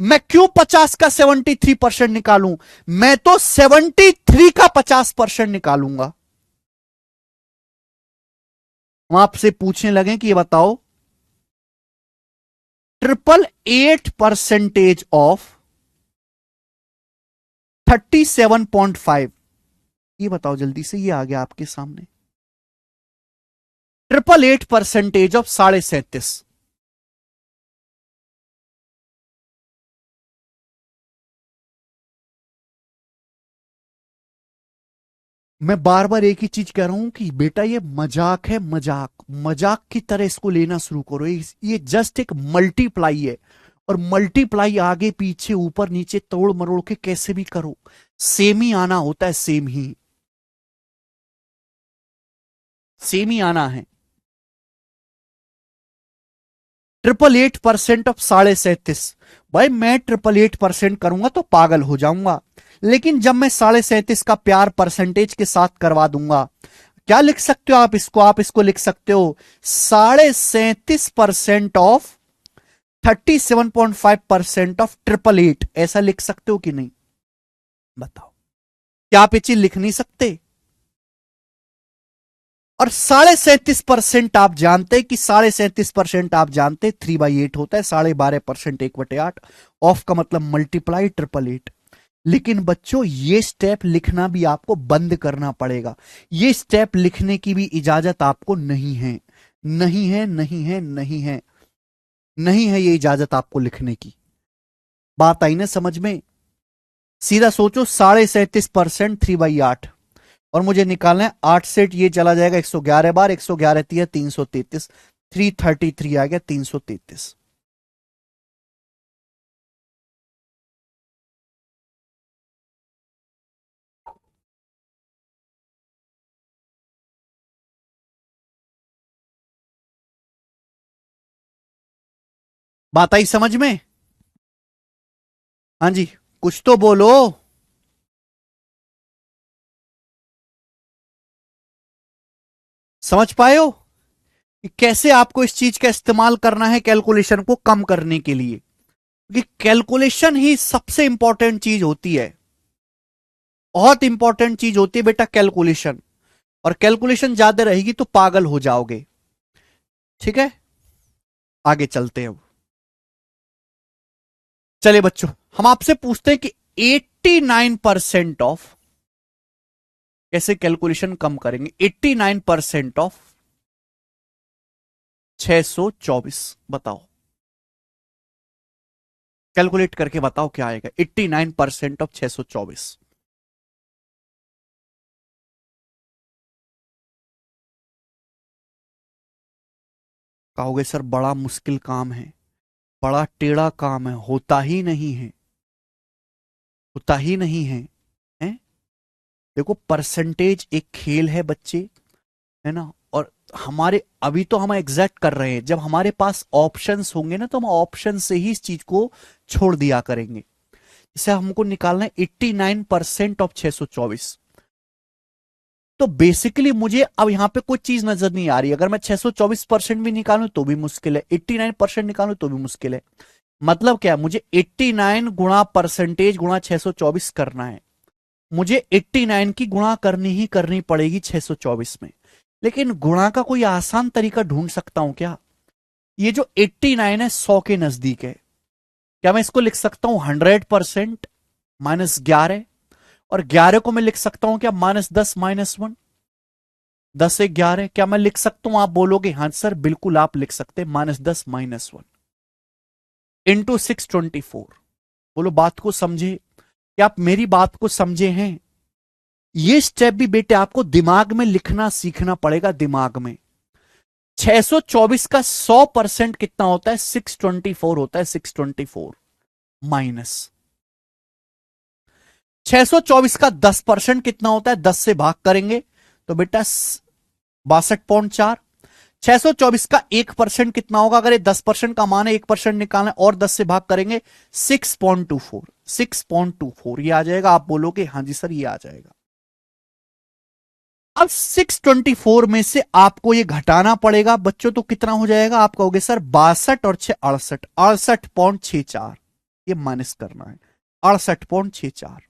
मैं क्यों 50 का 73% निकालूं? मैं तो 73 का 50% निकालूंगा। हम आपसे पूछने लगे कि ये बताओ 888% ऑफ 37.5, ये बताओ जल्दी से। ये आ गया आपके सामने 888% ऑफ 37.5। मैं बार बार एक ही चीज कह रहा हूं कि बेटा ये मजाक है, मजाक। मजाक की तरह इसको लेना शुरू करो। ये जस्ट एक मल्टीप्लाई है, और मल्टीप्लाई आगे पीछे ऊपर नीचे तोड़ मरोड़ के कैसे भी करो, सेम ही आना होता है, सेम ही, सेम ही आना है। 888% ऑफ 37.5। भाई मैं 888% करूंगा तो पागल हो जाऊंगा, लेकिन जब मैं 37.5 का प्यार परसेंटेज के साथ करवा दूंगा, क्या लिख सकते हो आप इसको? आप इसको लिख सकते हो 37.5% ऑफ 37.5% ऑफ 888। ऐसा लिख सकते हो कि नहीं? बताओ, क्या आप ये चीज लिख नहीं सकते? और 37.5% आप जानते, कि 37.5% आप जानते 3/8 होता है, 12.5% 1/8। ऑफ का मतलब मल्टीप्लाई 888। लेकिन बच्चों ये स्टेप लिखना भी आपको बंद करना पड़ेगा। ये स्टेप लिखने की भी इजाजत आपको नहीं है, नहीं है, नहीं है, नहीं है, नहीं है ये इजाजत आपको लिखने की। बात आई ना समझ में? सीधा सोचो 37.5% 3/8, और मुझे निकालना है 8 सेट, ये चला जाएगा 111 बार, 111 333, 333 आ गया 333। बात आई समझ में? हाँ जी, कुछ तो बोलो। समझ पाए हो? कि कैसे आपको इस चीज का इस्तेमाल करना है कैलकुलेशन को कम करने के लिए, क्योंकि कैलकुलेशन ही सबसे इंपॉर्टेंट चीज होती है, बहुत इंपॉर्टेंट चीज होती है बेटा कैलकुलेशन। और कैलकुलेशन ज्यादा रहेगी तो पागल हो जाओगे। ठीक है, आगे चलते हैं अब। चलिए बच्चों, हम आपसे पूछते हैं कि 89% ऑफ, कैसे कैलकुलेशन कम करेंगे, 89% ऑफ 624, बताओ, कैलकुलेट करके बताओ क्या आएगा 89% ऑफ 624। कहोगे सर बड़ा मुश्किल काम है, बड़ा टेढ़ा काम है, होता ही नहीं है, होता ही नहीं है, हैं? देखो परसेंटेज एक खेल है बच्चे, है ना, और हमारे अभी तो हम एग्जैक्ट कर रहे हैं, जब हमारे पास ऑप्शंस होंगे ना तो हम ऑप्शन से ही इस चीज को छोड़ दिया करेंगे। जैसे हमको निकालना है 89% ऑफ 624, तो बेसिकली मुझे अब यहां पे कोई चीज नजर नहीं आ रही। अगर मैं 624% भी निकालूं तो भी मुश्किल है, 89% निकालूं तो भी मुश्किल है। मतलब क्या है, मुझे 89 गुणा परसेंटेज गुणा 624 करना है, मुझे 89 की गुणा करनी ही करनी पड़ेगी 624 में। लेकिन गुणा का कोई आसान तरीका ढूंढ सकता हूं क्या? ये जो 89 है 100 के नजदीक है, क्या मैं इसको लिख सकता हूं 100% -11, और 11 को मैं लिख सकता हूं क्या -10 -1, 10 से 11, क्या मैं लिख सकता हूं? आप बोलोगे हाँ सर बिल्कुल आप लिख सकते हैं -10 -1 इंटू 624। बोलो बात को समझे, क्या आप मेरी बात को समझे हैं? ये स्टेप भी बेटे आपको दिमाग में लिखना सीखना पड़ेगा, दिमाग में। 624 का 100% कितना होता है? 624 होता है, 624 माइनस 624 का 10% कितना होता है? 10 से भाग करेंगे तो बेटा 62.4। 624 का 1% कितना होगा? अगर ये 10% का मान है, 1% निकालना है और 10 से भाग करेंगे 6.24, 6.24 ये आ जाएगा। आप बोलोगे हाँ जी सर ये आ जाएगा। अब 624 में से आपको ये घटाना पड़ेगा बच्चों, तो कितना हो जाएगा? आप कहोगे सर 62 और 6 68, 68.64, ये माइनस करना है 68.64।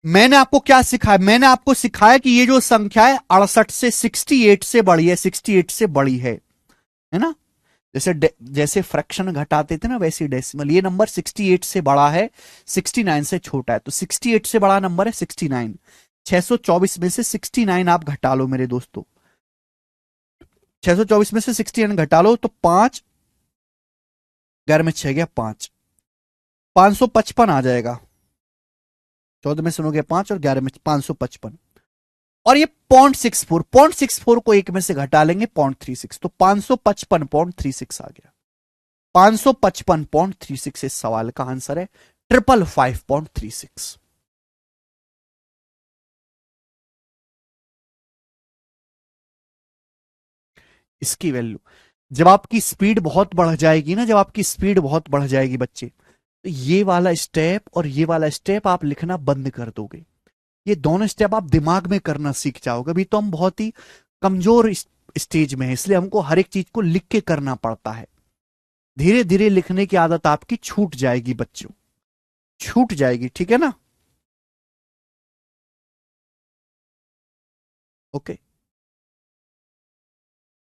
मैंने आपको क्या सिखाया? मैंने आपको सिखाया कि ये जो संख्या है 68 से 68 से बड़ी है, 68 से बड़ी है ना। जैसे जैसे फ्रैक्शन घटाते थे ना वैसे डेसिमल, ये नंबर 68 से बड़ा है, 69 से छोटा है, तो 68 से बड़ा नंबर है 69। 624 में से 69 आप घटा लो मेरे दोस्तों, 624 में से 69 घटा लो तो 5, 11 में 6 गया 5, 555 आ जाएगा। 14 में सुनोगे 5 और 11 में 555, और ये 0.64, 0.64 को एक में से घटा लेंगे 0.36, तो 555.36 आ गया। 555.36 इस सवाल का आंसर है, 555.36। इसकी वैल्यू, जब आपकी स्पीड बहुत बढ़ जाएगी ना, जब आपकी स्पीड बहुत बढ़ जाएगी बच्चे, तो ये वाला स्टेप और ये वाला स्टेप आप लिखना बंद कर दोगे। ये दोनों स्टेप आप दिमाग में करना सीख जाओगे। अभी तो हम बहुत ही कमजोर स्टेज में है, इसलिए हमको हर एक चीज को लिख के करना पड़ता है। धीरे धीरे लिखने की आदत आपकी छूट जाएगी बच्चों, छूट जाएगी, ठीक है ना। ओके,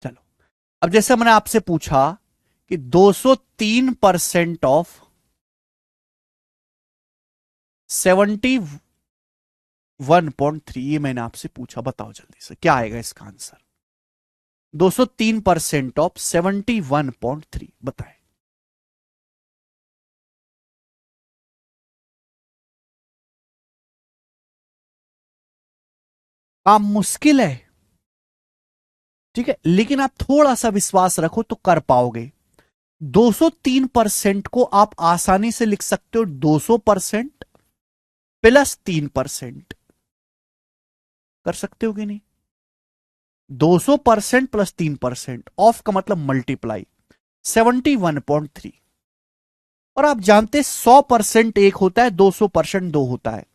चलो। अब जैसे मैंने आपसे पूछा कि 203% ऑफ 71.3, ये मैंने आपसे पूछा, बताओ जल्दी से क्या आएगा इसका आंसर? 203% ऑफ 71.3, बताएं। काम मुश्किल है, ठीक है, लेकिन आप थोड़ा सा विश्वास रखो तो कर पाओगे। 203% को आप आसानी से लिख सकते हो 200% प्लस 3%, कर सकते हो कि नहीं? 200% प्लस 3%, ऑफ का मतलब मल्टीप्लाई, 71.3। और आप जानते 100% एक होता है, 200% दो होता है।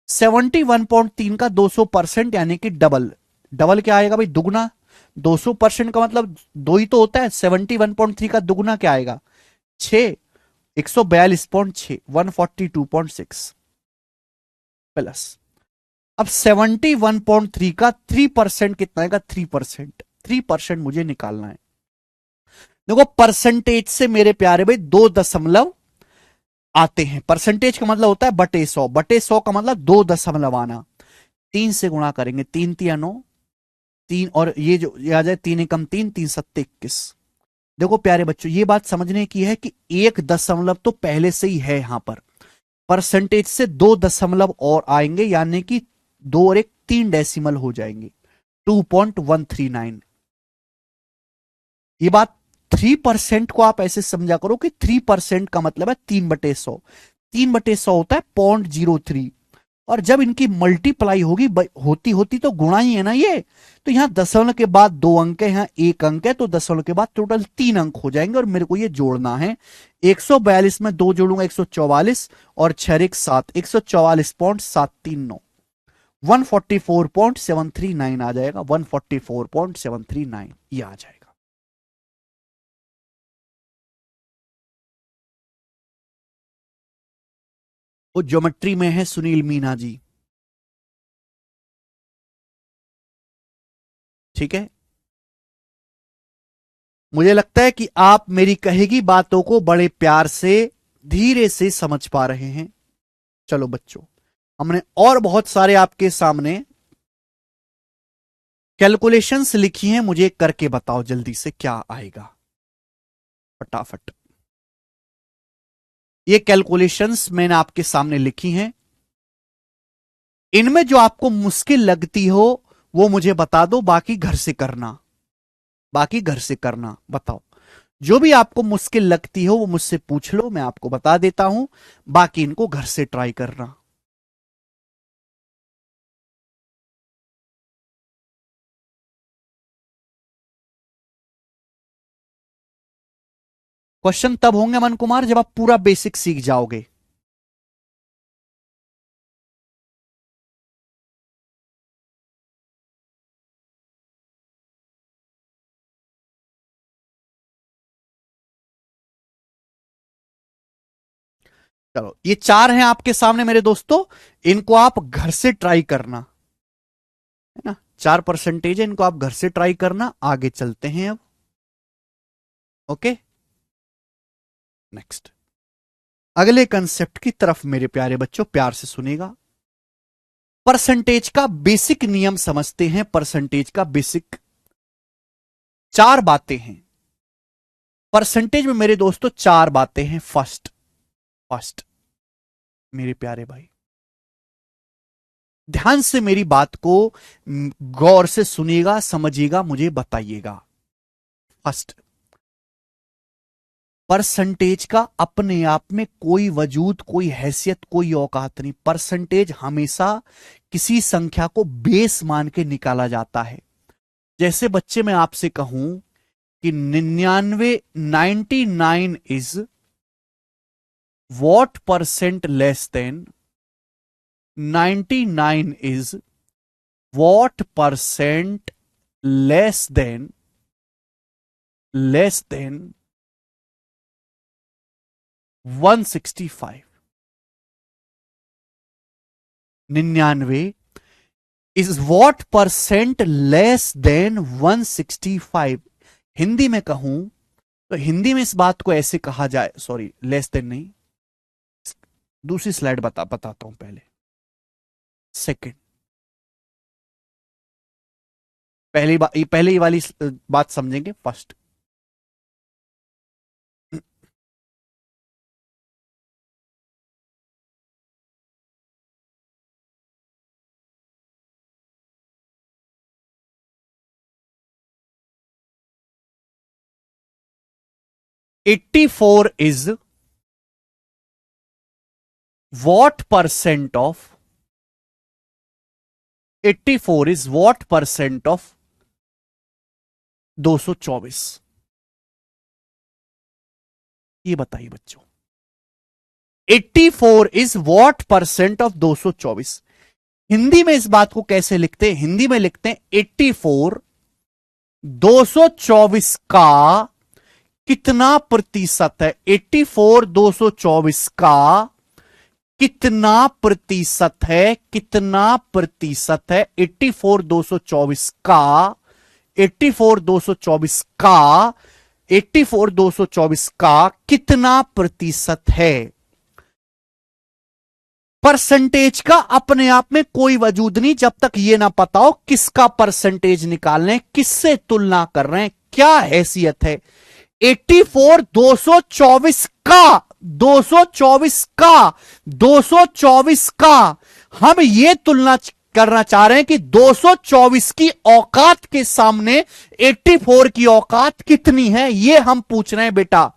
71.3 का 200% यानी कि डबल, डबल क्या आएगा भाई? दुगना। 200% का मतलब दो ही तो होता है। 71.3 का दुगना क्या आएगा? 6। 142.6, 142.6 प्लस। अब 71.3 का 3% कितना आएगा? 3%। 3% मुझे निकालना है। देखो परसेंटेज से मेरे प्यारे भाई 2 दशमलव आते हैं। परसेंटेज का मतलब होता है बटे 100, बटे 100 का मतलब 2 दशमलव आना। 3 से गुणा करेंगे, 3 तिया 9, 3 और ये जो ये आ जाए 3 एकम 3, 3 सत्ते 21। देखो प्यारे बच्चों, ये बात समझने की है कि एक दशमलव तो पहले से ही है यहां पर। परसेंटेज से 2 दशमलव और आएंगे, यानी कि 2 और 1 3 डेसिमल हो जाएंगे। 2.139। ये बात 3% को आप ऐसे समझा करो कि 3% का मतलब है 3/100। 3/100 होता है 0.03। और जब इनकी मल्टीप्लाई होगी होती होती तो गुणा ही है ना ये। तो यहां दशमलव के बाद 2 अंक है, यहां 1 अंक है, तो दशमलव के बाद टोटल 3 अंक हो जाएंगे और मेरे को ये जोड़ना है। 142 में 2 जोड़ूंगा 144 और 6 1 7, 144.739। 144.739 आ जाएगा। 144.739 ये आ जाएगा। वो ज्योमेट्री में है सुनील मीना जी। ठीक है। मुझे लगता है कि आप मेरी कहेगी बातों को बड़े प्यार से धीरे से समझ पा रहे हैं। चलो बच्चों, हमने और बहुत सारे आपके सामने कैलकुलेशंस लिखी हैं। मुझे करके बताओ जल्दी से क्या आएगा फटाफट। ये कैलकुलेशंस मैंने आपके सामने लिखी हैं। इनमें जो आपको मुश्किल लगती हो वो मुझे बता दो, बाकी घर से करना। बाकी घर से करना। बताओ, जो भी आपको मुश्किल लगती हो वो मुझसे पूछ लो, मैं आपको बता देता हूं। बाकी इनको घर से ट्राई करना। क्वेश्चन तब होंगे मन कुमार जब आप पूरा बेसिक सीख जाओगे। चलो, ये 4 हैं आपके सामने मेरे दोस्तों। इनको आप घर से ट्राई करना, है ना। 4% है, इनको आप घर से ट्राई करना। आगे चलते हैं अब। Okay, next. अगले कंसेप्ट की तरफ मेरे प्यारे बच्चों प्यार से सुनेगा। परसेंटेज का बेसिक नियम समझते हैं। परसेंटेज का बेसिक 4 बातें हैं। परसेंटेज में मेरे दोस्तों 4 बातें हैं। फर्स्ट, फर्स्ट मेरे प्यारे भाई, ध्यान से मेरी बात को गौर से सुनिएगा, समझिएगा, मुझे बताइएगा। फर्स्ट, परसेंटेज का अपने आप में कोई वजूद, कोई हैसियत, कोई औकात नहीं। परसेंटेज हमेशा किसी संख्या को बेस मान के निकाला जाता है। जैसे बच्चे मैं आपसे कहूं कि 99 is what percent less than 99 is what percent less than 165। 99 is what percent less than 165। Hindi में कहूं तो हिंदी में इस बात को ऐसे कहा जाए, सॉरी लेस देन नहीं, दूसरी स्लाइड बताता हूं पहले। सेकंड, पहले ये वाली बात समझेंगे। First, 84 is what percent of 84 is what percent of 224। ये बताइए बच्चों, 84 is what percent of 224। Hindi में इस बात को कैसे लिखते हैं? हिंदी में लिखते हैं 84 224 का कितना प्रतिशत है? 84 224 का कितना प्रतिशत है? कितना प्रतिशत है 84 224 का? 84 224 का 84 224 का कितना प्रतिशत है? परसेंटेज का अपने आप में कोई वजूद नहीं जब तक ये ना पता हो किसका परसेंटेज निकालने, किससे तुलना कर रहे हैं, क्या हैसियत है। 84 224 का 224 का 224 का हम ये तुलना करना चाह रहे हैं कि 224 की औकात के सामने 84 की औकात कितनी है, ये हम पूछ रहे हैं बेटा।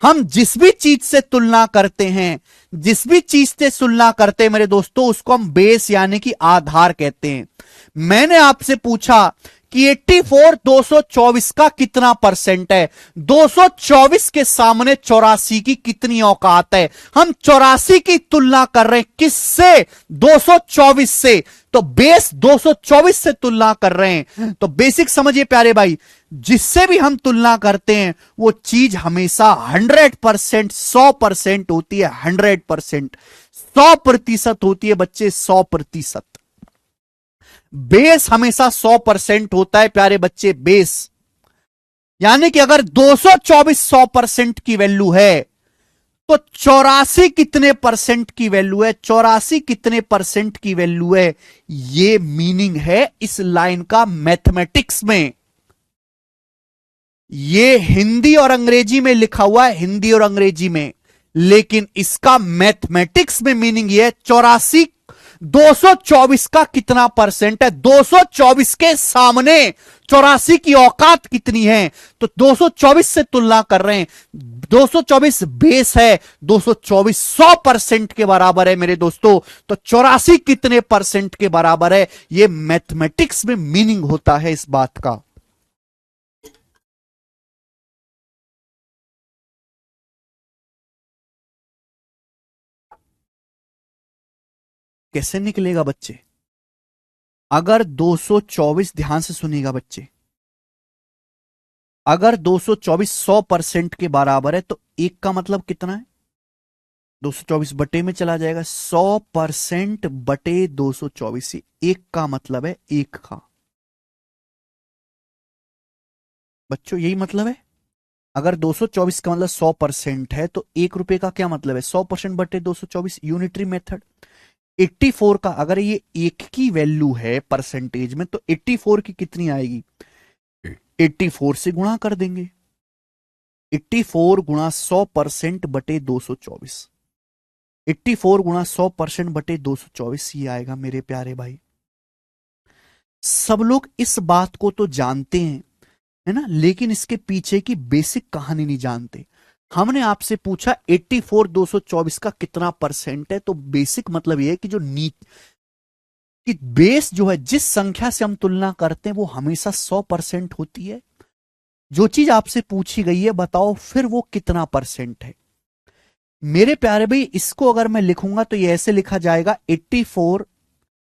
हम जिस भी चीज से तुलना करते हैं, जिस भी चीज से तुलना करते हैं मेरे दोस्तों, उसको हम बेस यानी कि आधार कहते हैं। मैंने आपसे पूछा कि 84 224 का कितना परसेंट है, 224 के सामने 84 की कितनी औकात है। हम 84 की तुलना कर रहे हैं किससे? 224 से। तो बेस 224 से तुलना कर रहे हैं। तो बेसिक समझिए प्यारे भाई, जिससे भी हम तुलना करते हैं वो चीज हमेशा 100% 100% होती है। 100% 100% होती है बच्चे, 100%। बेस हमेशा 100% होता है प्यारे बच्चे, बेस। यानी कि अगर 224 100% की वैल्यू है तो 84 कितने परसेंट की वैल्यू है? 84 कितने परसेंट की वैल्यू है? ये मीनिंग है इस लाइन का मैथमेटिक्स में। ये हिंदी और अंग्रेजी में लिखा हुआ है, हिंदी और अंग्रेजी में, लेकिन इसका मैथमेटिक्स में मीनिंग ये है 84 224 का कितना परसेंट है, 224 के सामने 84 की औकात कितनी है। तो 224 से तुलना कर रहे हैं, 224 बेस है, 224 100% के बराबर है मेरे दोस्तों। तो 84 कितने परसेंट के बराबर है, यह मैथमेटिक्स में मीनिंग होता है इस बात का। कैसे निकलेगा बच्चे? अगर 224, ध्यान से सुनिएगा बच्चे, अगर 224 100% के बराबर है तो एक का मतलब कितना है? 224 बटे में चला जाएगा, 100% बटे 224, एक का मतलब है एक का। बच्चों यही मतलब है। अगर 224 का मतलब 100% है तो 1 रुपए का क्या मतलब है? 100% बटे 224, यूनिटरी मेथड। 84 का अगर ये एक की वैल्यू है परसेंटेज में तो 84 की कितनी आएगी? 84 से गुणा कर देंगे। 84 गुणा 100% बटे 224, 84 गुणा 100% बटे 224, ये आएगा मेरे प्यारे भाई। सब लोग इस बात को तो जानते हैं, है ना, लेकिन इसके पीछे की बेसिक कहानी नहीं जानते। हमने आपसे पूछा 84 224 का कितना परसेंट है, तो बेसिक मतलब यह है कि जो कि बेस जो है, जिस संख्या से हम तुलना करते हैं वो हमेशा 100% होती है। जो चीज आपसे पूछी गई है बताओ फिर वो कितना परसेंट है। मेरे प्यारे भाई, इसको अगर मैं लिखूंगा तो ये ऐसे लिखा जाएगा 84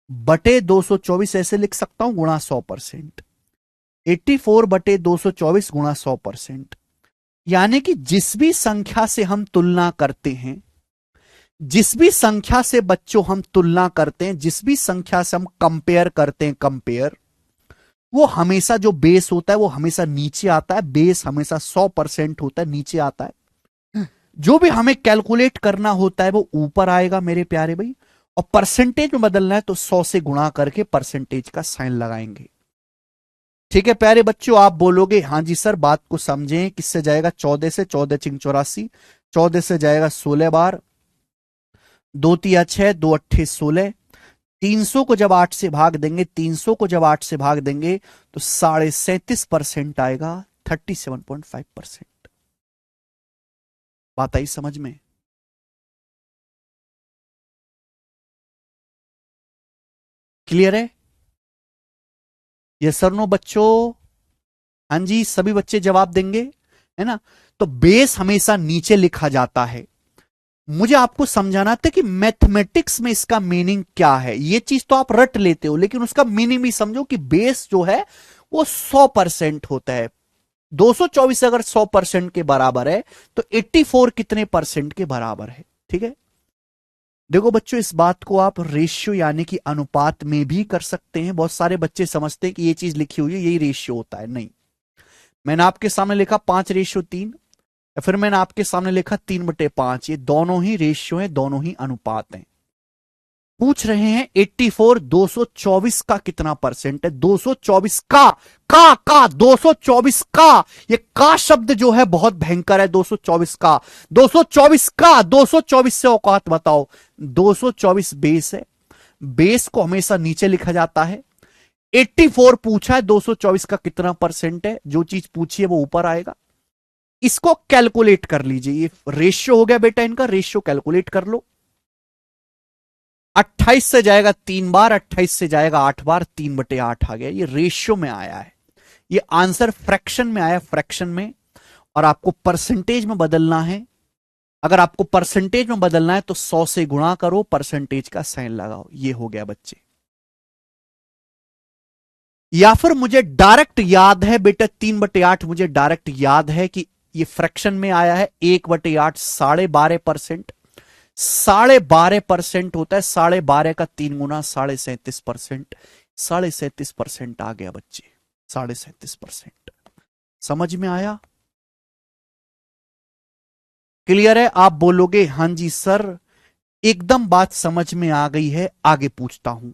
बटे 224, ऐसे लिख सकता हूं, गुणा 100%। 84 बटे 224 गुणा 100%। यानी कि जिस भी संख्या से हम तुलना करते हैं, जिस भी संख्या से बच्चों हम तुलना करते हैं, जिस भी संख्या से हम कंपेयर करते हैं, कंपेयर, वो हमेशा जो बेस होता है वो हमेशा नीचे आता है। बेस हमेशा 100% होता है, नीचे आता है। जो भी हमें कैलकुलेट करना होता है वो ऊपर आएगा मेरे प्यारे भाई। और परसेंटेज में बदलना है तो 100 से गुणा करके परसेंटेज का साइन लगाएंगे। ठीक है प्यारे बच्चों, आप बोलोगे हाँ जी सर, बात को समझें। किससे जाएगा? 14 से, 14 चिंग 84, 14 से जाएगा 16 बार, 2 तिया 6, 2 अट्ठे 16। 300 को जब 8 से भाग देंगे, 300 को जब 8 से भाग देंगे तो 37.5% आएगा, 37.5%। बात आई समझ में? क्लियर है? यस सर नो बच्चों? हाँ जी, सभी बच्चे जवाब देंगे, है ना। तो बेस हमेशा नीचे लिखा जाता है। मुझे आपको समझाना था कि मैथमेटिक्स में इसका मीनिंग क्या है। ये चीज तो आप रट लेते हो, लेकिन उसका मीनिंग भी समझो कि बेस जो है वो 100% होता है। 224 अगर 100% के बराबर है तो 84 कितने परसेंट के बराबर है? ठीक है, देखो बच्चों, इस बात को आप रेशियो यानी कि अनुपात में भी कर सकते हैं। बहुत सारे बच्चे समझते हैं कि ये चीज लिखी हुई है यही रेशियो होता है। नहीं, मैंने आपके सामने लिखा 5:3, या फिर मैंने आपके सामने लिखा 3/5, ये दोनों ही रेशियो हैं, दोनों ही अनुपात हैं। पूछ रहे हैं 84 224 का कितना परसेंट है? 224 का 224 का, ये का शब्द जो है बहुत भयंकर है। 224 का 224 का 224 से औकात बताओ। 224 बेस है, बेस को हमेशा नीचे लिखा जाता है। 84 पूछा है, 224 का कितना परसेंट है? जो चीज पूछी है वो ऊपर आएगा। इसको कैलकुलेट कर लीजिए, ये रेशियो हो गया बेटा, इनका रेशियो कैलकुलेट कर लो। 28 से जाएगा 3 बार, 28 से जाएगा 8 बार, 3/8 आ गया। ये रेशियो में आया है, ये आंसर फ्रैक्शन में आया, फ्रैक्शन में। और आपको परसेंटेज में बदलना है। अगर आपको परसेंटेज में बदलना है तो 100 से गुणा करो, परसेंटेज का साइन लगाओ। ये हो गया बच्चे। या फिर मुझे डायरेक्ट याद है बेटा, 3/8 मुझे डायरेक्ट याद है कि ये फ्रैक्शन में आया है। 1/8 12.5%, 12.5% होता है। 12.5 का 3 गुना 37.5%, 37.5% आ गया बच्चे, 37.5%। समझ में आया? क्लियर है? आप बोलोगे हां जी सर, एकदम बात समझ में आ गई है। आगे पूछता हूं,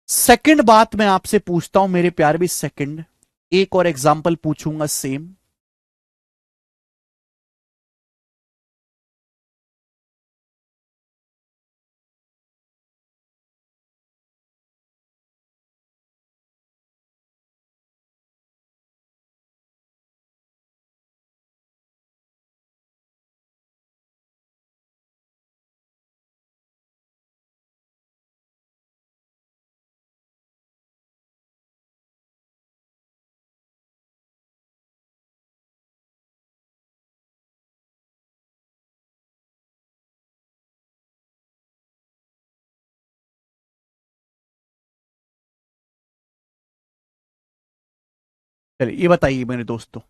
सेकंड बात मैं आपसे पूछता हूं मेरे प्यारे भी। सेकंड एक और एग्जांपल पूछूंगा सेम। चलिए ये बताइए मेरे दोस्तों,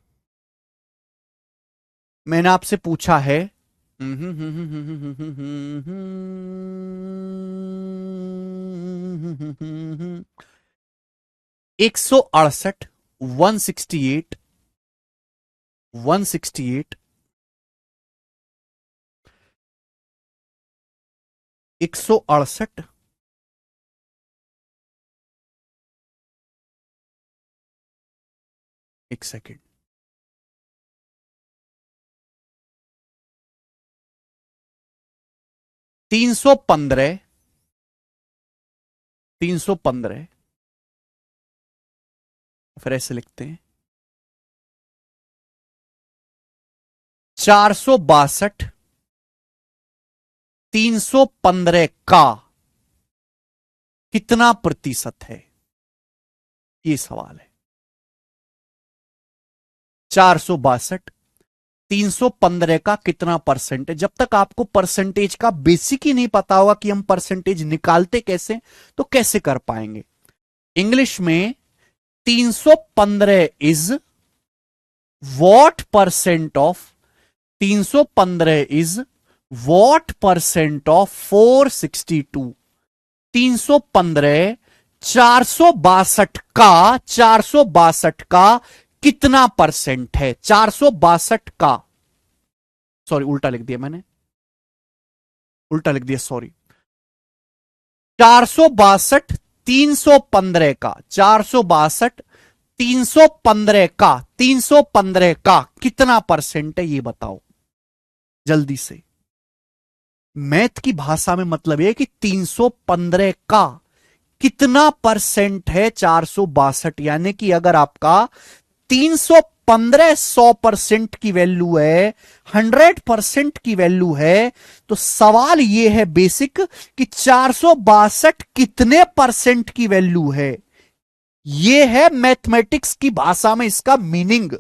मैंने आपसे पूछा है 168, 168, 168, 168, एक सेकेंड, 315, 315, फिर ऐसे लिखते हैं 462, 315 का कितना प्रतिशत है? ये सवाल है। 462, 315 का कितना परसेंट है? जब तक आपको परसेंटेज का बेसिक ही नहीं पता होगा कि हम परसेंटेज निकालते कैसे, तो कैसे कर पाएंगे? इंग्लिश में 315 is what percent of, 315 is what percent of 462। 315 462 का, 462 का कितना परसेंट है? 462 का, सॉरी उल्टा लिख दिया मैंने, उल्टा लिख दिया सॉरी। 462 315 का, 462 315 का, 315 का कितना परसेंट है? ये बताओ जल्दी से। मैथ की भाषा में मतलब यह कि 315 का कितना परसेंट है 462, यानी कि अगर आपका 315 100% की वैल्यू है, 100% की वैल्यू है, तो सवाल यह है बेसिक कि 462 कितने परसेंट की वैल्यू है। यह है मैथमेटिक्स की भाषा में इसका मीनिंग।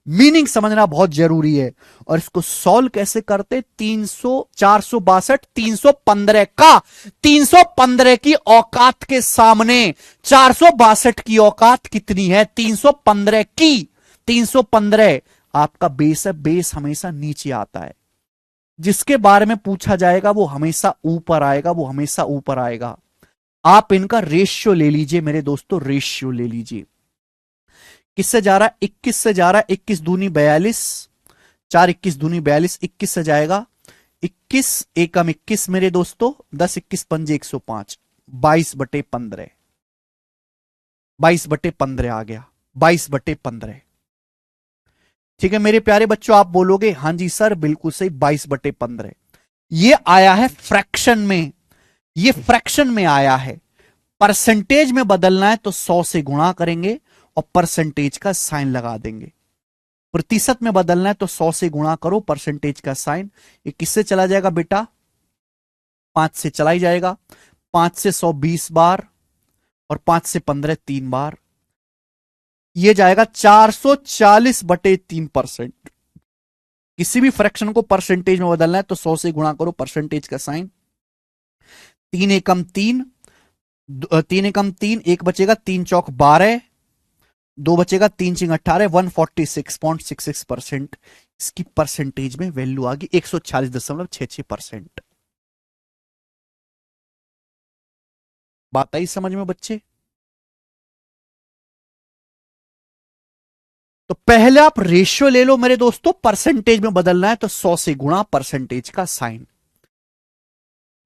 मीनिंग समझना बहुत जरूरी है। और इसको सॉल्व कैसे करते? 462 315 का 315 की औकात के सामने 462 की औकात कितनी है? 315 की। 315 आपका बेस है। बेस हमेशा नीचे आता है। जिसके बारे में पूछा जाएगा वो हमेशा ऊपर आएगा, वो हमेशा ऊपर आएगा। आप इनका रेशियो ले लीजिए मेरे दोस्तों, रेशियो ले लीजिए। किससे जा रहा है? 21 से जा रहा है। 21 दूनी 42, 4 21 दूनी 42, 21 से जाएगा। 21 एकम 21 मेरे दोस्तों, 10 21 पंजे 105, 22/15, 22/15 आ गया, 22/15। ठीक है मेरे प्यारे बच्चों, आप बोलोगे हां जी सर बिल्कुल सही, 22/15। ये आया है फ्रैक्शन में, ये फ्रैक्शन में आया है। परसेंटेज में बदलना है तो 100 से गुणा करेंगे और परसेंटेज का साइन लगा देंगे। प्रतिशत में बदलना है तो 100 से गुणा करो, परसेंटेज का साइन। ये किससे चला जाएगा बेटा? 5 से चला ही जाएगा। 5 से 100 20 बार और 5 से 15 3 बार। ये जाएगा 440/3%। किसी भी फ्रैक्शन को परसेंटेज में बदलना है तो 100 से गुणा करो, परसेंटेज का साइन। 3 एकम 3, 3 एकम 3, एक बचेगा, 3 चौक 12, 2 बचेगा, 3 चिंग 18, 146.66%। इसकी परसेंटेज में वैल्यू आ गई 146.66%। बात आई समझ में बच्चे? तो पहले आप रेशियो ले लो मेरे दोस्तों, परसेंटेज में बदलना है तो 100 से गुणा, परसेंटेज का साइन।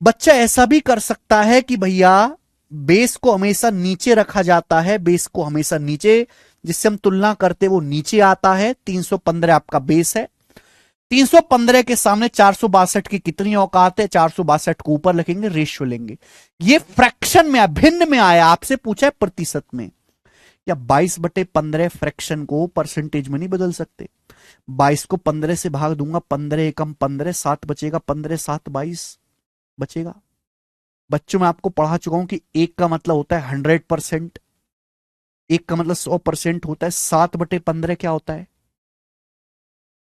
बच्चा ऐसा भी कर सकता है कि भैया बेस को हमेशा नीचे रखा जाता है, बेस को हमेशा नीचे, जिससे हम तुलना करते वो नीचे आता है। 315 आपका बेस है। 315 के सामने 462 की कितनी औकात है? 462 को ऊपर लिखेंगे, रेशियो लेंगे। ये फ्रैक्शन में, भिन्न में आया, आपसे पूछा है प्रतिशत में। या 22/15 फ्रैक्शन को परसेंटेज में नहीं बदल सकते। 22 को 15 से भाग दूंगा, 15 एकम 15, 7 बचेगा, 15 7 22 बचेगा। बच्चों में आपको पढ़ा चुका हूं कि एक का मतलब होता है 100%, एक का मतलब 100% होता है। 7/15 क्या होता है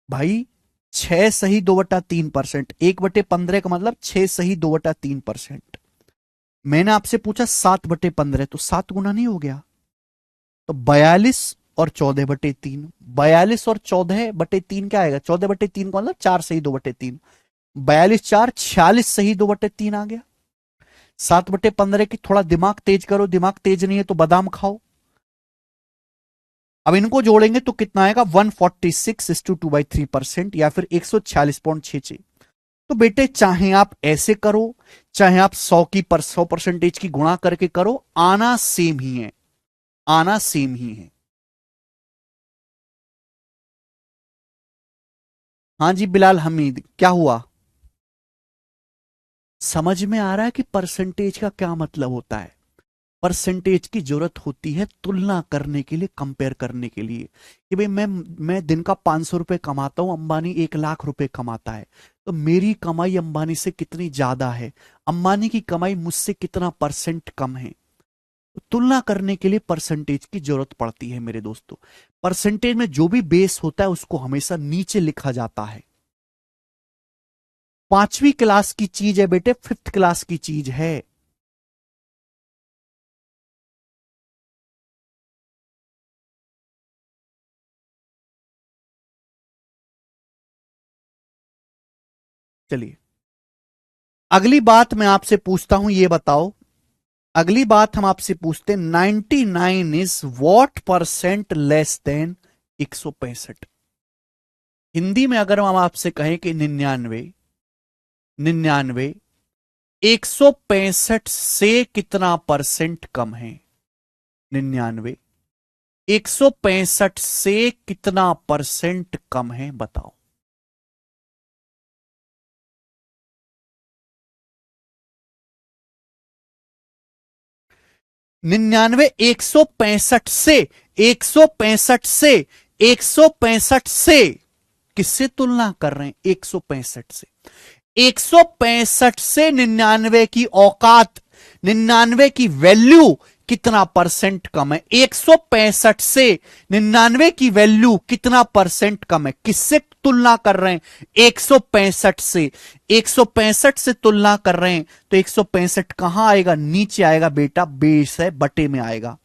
भाई? 6 सही 2/3%। 1/15 का मतलब 6 सही 2/3%। मैंने आपसे पूछा 7/15, तो 7 गुना नहीं हो गया? तो 42 और 14/3, 42 और 14/3 क्या आएगा? 14/3 का मतलब 4 सही 2/3, 42 4 46 सही 2/3 आ गया। 7/15 की थोड़ा दिमाग तेज करो, दिमाग तेज नहीं है तो बादाम खाओ। अब इनको जोड़ेंगे तो कितना आएगा? 146:2/3% या फिर 146.66। तो बेटे चाहे आप ऐसे करो, चाहे आप 100% की गुणा करके करो, आना सेम ही है, आना सेम ही है। हाँ जी बिलाल हमीद, क्या हुआ? समझ में आ रहा है कि परसेंटेज का क्या मतलब होता है? परसेंटेज की जरूरत होती है तुलना करने के लिए, कंपेयर करने के लिए कि भाई मैं दिन का 500 रुपए कमाता हूं, अंबानी 1 लाख रुपए कमाता है, तो मेरी कमाई अंबानी से कितनी ज्यादा है, अंबानी की कमाई मुझसे कितना परसेंट कम है। तो तुलना करने के लिए परसेंटेज की जरूरत पड़ती है मेरे दोस्तों। परसेंटेज में जो भी बेस होता है उसको हमेशा नीचे लिखा जाता है। 5वीं क्लास की चीज है बेटे, 5th क्लास की चीज है। चलिए अगली बात मैं आपसे पूछता हूं, ये बताओ, अगली बात हम आपसे पूछते हैं, 99 is what percent less than 165? Hindi में अगर हम आपसे कहें कि 99, 99 165 से कितना परसेंट कम है? 99 165 से कितना परसेंट कम है, बताओ। 99 165 से, 165 से, 165 से किससे तुलना कर रहे हैं? 165 से। 165 से 99 की औकात, 99 की वैल्यू कितना परसेंट कम है? 165 से 99 की वैल्यू कितना परसेंट कम है? किससे तुलना कर रहे हैं? 165 से। 165 से तुलना कर रहे हैं तो 165 कहां आएगा? नीचे आएगा बेटा, बेस है, बटे में आएगा।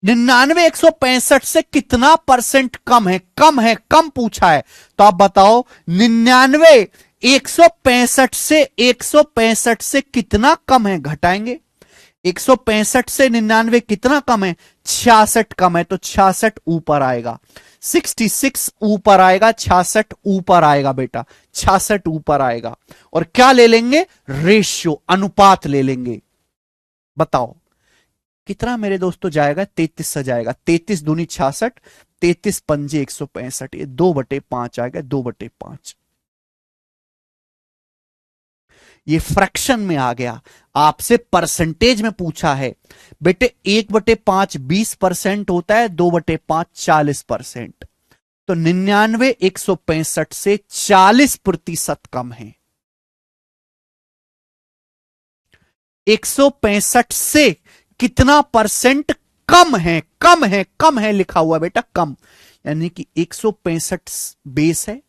99 165 से कितना परसेंट कम है? कम है, कम पूछा है, तो आप बताओ 99 165 से 165 से कितना कम है? घटाएंगे। 165 से 99 कितना कम है? 66 कम है, तो 66 ऊपर आएगा। 66 ऊपर आएगा, 66 ऊपर आएगा बेटा, 66 ऊपर आएगा। और क्या ले लेंगे? रेशियो, अनुपात ले लेंगे। बताओ कितना मेरे दोस्तों जाएगा? 33 से जाएगा। 33 दूनी 66, 33 पंजे 165, ये 2/5 आएगा, 2/5। ये फ्रैक्शन में आ गया। आपसे परसेंटेज में पूछा है बेटे, 1/5 20% होता है, 2/5 40%। तो 99 165 से 40% कम है। 165 से कितना परसेंट कम है? कम है, कम है लिखा हुआ बेटा, कम। यानी कि 165 बेस है,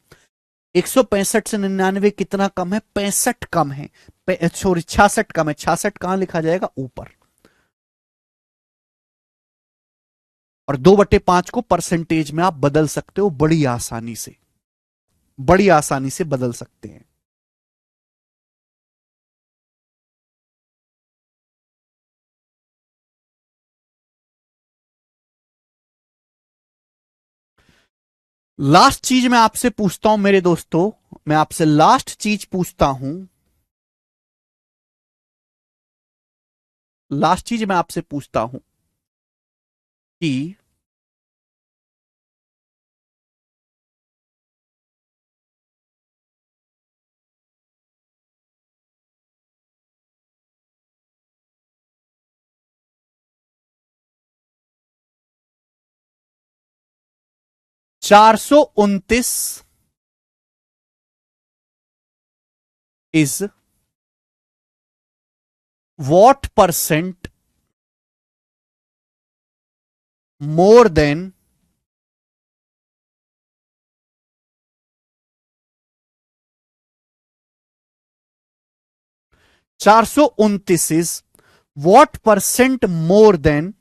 165 से 99 कितना कम है? 65 कम है, सॉरी 66 कम है। 66 कहां लिखा जाएगा? ऊपर। और 2/5 को परसेंटेज में आप बदल सकते हो बड़ी आसानी से, बड़ी आसानी से बदल सकते हैं। लास्ट चीज मैं आपसे पूछता हूं मेरे दोस्तों, मैं आपसे लास्ट चीज पूछता हूं, लास्ट चीज मैं आपसे पूछता हूं कि 429 is what percent more than 429 is what percent more than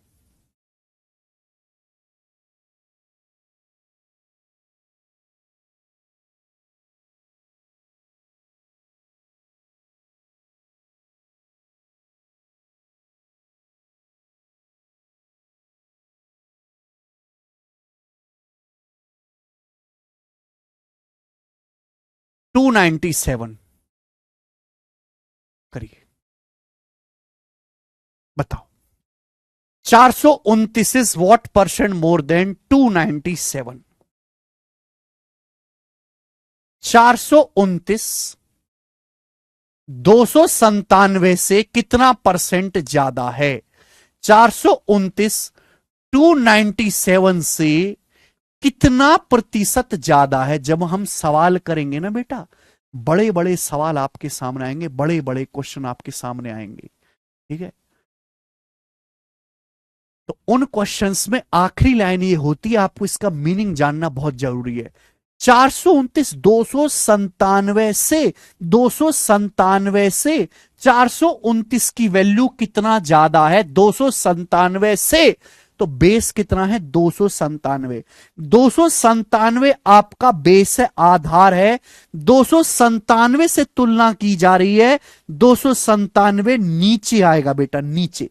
297? करिए, बताओ। 429 is what percent more than 297? 429 297 से कितना परसेंट ज्यादा है? 429 297 से कितना प्रतिशत ज्यादा है? जब हम सवाल करेंगे ना बेटा, बड़े बड़े सवाल आपके सामने आएंगे, बड़े बड़े क्वेश्चन आपके सामने आएंगे, ठीक है? तो उन क्वेश्चंस में आखिरी लाइन ये होती है, आपको इसका मीनिंग जानना बहुत जरूरी है। 429 297 से 297 से 429 की वैल्यू कितना ज्यादा है? 297 से, तो बेस कितना है? 297। 297 आपका बेस है, आधार है। 297 से तुलना की जा रही है, 297 नीचे आएगा बेटा, नीचे।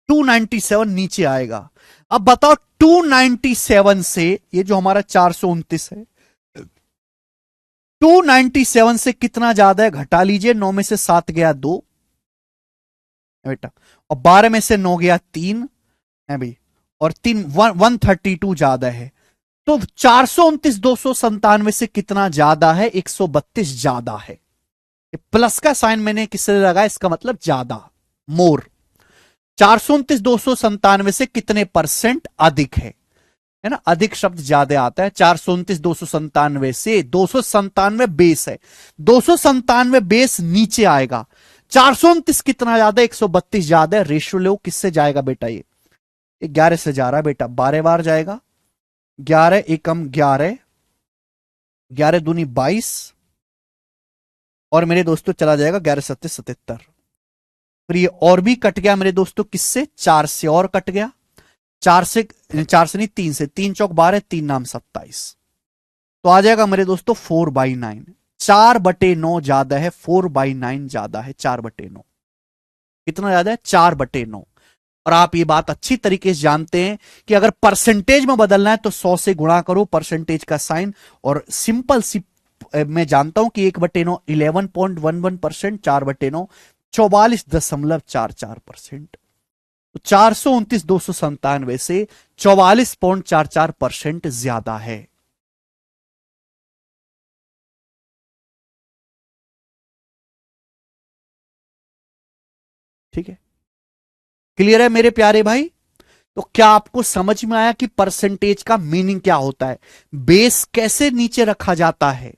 297 नीचे आएगा। अब बताओ 297 से, ये जो हमारा 429 है, 297 से कितना ज्यादा है? घटा लीजिए, 9 में से 7 गया 2 बेटा, और 12 में से 9 गया 3 है भाई, और 132 ज्यादा है। तो 429 297 से कितना ज्यादा है? 132 ज्यादा है। प्लस का साइन मैंने किससे लगाया? इसका मतलब ज्यादा, मोर। 429 297 से कितने परसेंट अधिक है ना? अधिक शब्द ज्यादा आता है। 429 297 से 297 बेस है, 297 बेस नीचे आएगा। 429 कितना ज्यादा है? 132 ज्यादा है। रेशियो लो, किससे जाएगा बेटा? ये 11 से जा रहा है बेटा, 12 बार जाएगा। 11 एकम 11, 11 दूनी 22, और मेरे दोस्तों चला जाएगा 11 सत्ते 77। फिर ये और भी कट गया मेरे दोस्तों, किससे? 4 से और कट गया। 4 से नहीं, 3 से। 3 चौक 12, 3 नाम 27। तो आ जाएगा मेरे दोस्तों 4/9। 4/9 ज्यादा है, 4/9 ज्यादा है 4/9। कितना ज्यादा है? 4/9। और आप ये बात अच्छी तरीके से जानते हैं कि अगर परसेंटेज में बदलना है तो 100 से गुणा करो परसेंटेज का साइन, और सिंपल सी मैं जानता हूं कि 1/9 11.11%, 4/9 44.44%। तो 429,297 से 44.44% ज्यादा है। ठीक है, क्लियर है मेरे प्यारे भाई? तो क्या आपको समझ में आया कि परसेंटेज का मीनिंग क्या होता है, बेस कैसे नीचे रखा जाता है?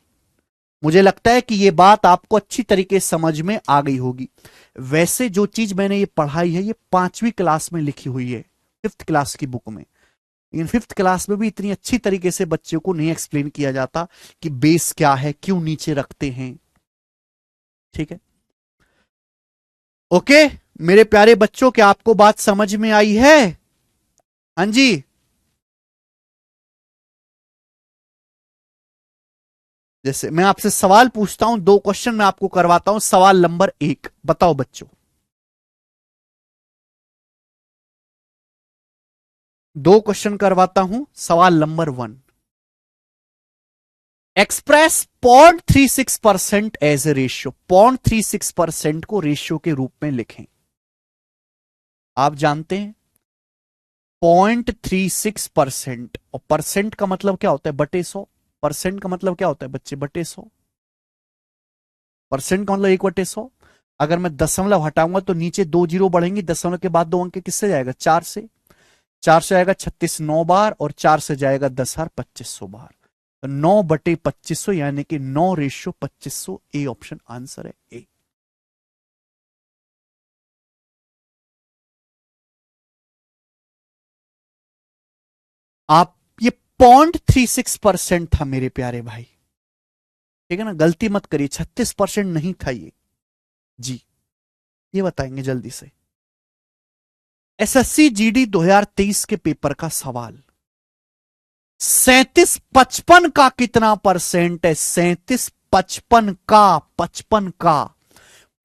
मुझे लगता है कि यह बात आपको अच्छी तरीके से समझ में आ गई होगी। वैसे जो चीज मैंने ये पढ़ाई है ये 5वीं क्लास में लिखी हुई है, 5th क्लास की बुक में। लेकिन 5th क्लास में भी इतनी अच्छी तरीके से बच्चों को नहीं एक्सप्लेन किया जाता कि बेस क्या है, क्यों नीचे रखते हैं। ठीक है, ओके मेरे प्यारे बच्चों, क्या आपको बात समझ में आई है? हाँ जी। जैसे मैं आपसे सवाल पूछता हूं, 2 क्वेश्चन मैं आपको करवाता हूं। सवाल नंबर 1, बताओ बच्चों। 2 क्वेश्चन करवाता हूं। सवाल नंबर 1, एक्सप्रेस 0.36% एज ए रेशियो। 0.36% को रेशियो के रूप में लिखें। आप जानते हैं 0.36%, और परसेंट का मतलब क्या होता है? बटे 100। परसेंट का मतलब क्या होता है बच्चे? बटे 100। परसेंट का मतलब 1/100। अगर मैं दशमलव हटाऊंगा तो नीचे 2 जीरो बढ़ेंगे, दशमलव के बाद 2 अंक किससे जाएगा? 4 से। 4 से आएगा 36 9 बार, और 4 से जाएगा 10,000 2500 बार। तो 9/2500 यानी कि 9/2500। ए ऑप्शन आंसर है, ए। आप ये 0.36% था मेरे प्यारे भाई, ठीक है ना? गलती मत करिए, 36% नहीं था ये। जी, ये बताएंगे जल्दी से। एसएससी जीडी 2023 के पेपर का सवाल, 3755 का कितना परसेंट है? 3755 का,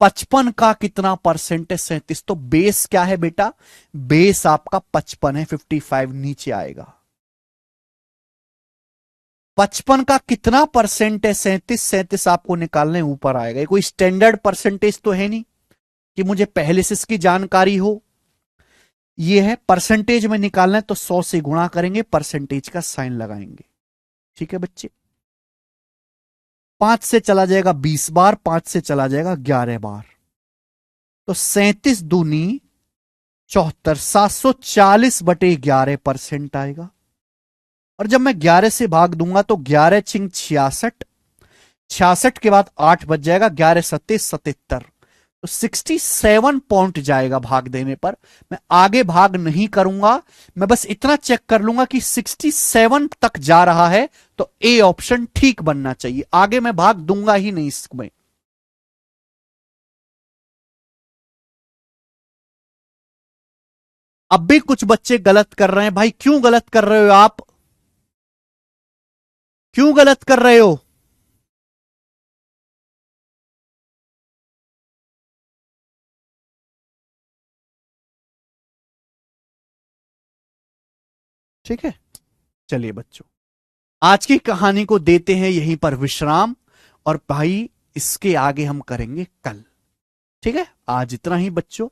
55 का कितना परसेंट है? 37। तो बेस क्या है बेटा? बेस आपका 55 है, 55 नीचे आएगा। 55 का कितना परसेंट है? 37। 37 आपको निकालने ऊपर आएगा। ये कोई स्टैंडर्ड परसेंटेज तो है नहीं कि मुझे पहले से इसकी जानकारी हो। ये है परसेंटेज में निकालना है तो 100 से गुणा करेंगे, परसेंटेज का साइन लगाएंगे। ठीक है बच्चे, 5 से चला जाएगा 20 बार, 5 से चला जाएगा 11 बार। तो 37 दूनी 74, 740/11% आएगा। और जब मैं 11 से भाग दूंगा तो 11 छिंग 66, 66 के बाद 8 बच जाएगा, 11 सत्ते 77। तो 67 पॉइंट जाएगा भाग देने पर। मैं आगे भाग नहीं करूंगा, मैं बस इतना चेक कर लूंगा कि 67 तक जा रहा है, तो ए ऑप्शन ठीक बनना चाहिए। आगे मैं भाग दूंगा ही नहीं इसमें। अब भी कुछ बच्चे गलत कर रहे हैं भाई। क्यों गलत कर रहे हो आप? क्यों गलत कर रहे हो? ठीक है, चलिए बच्चों, आज की कहानी को देते हैं यहीं पर विश्राम, और भाई इसके आगे हम करेंगे कल। ठीक है, आज इतना ही बच्चों।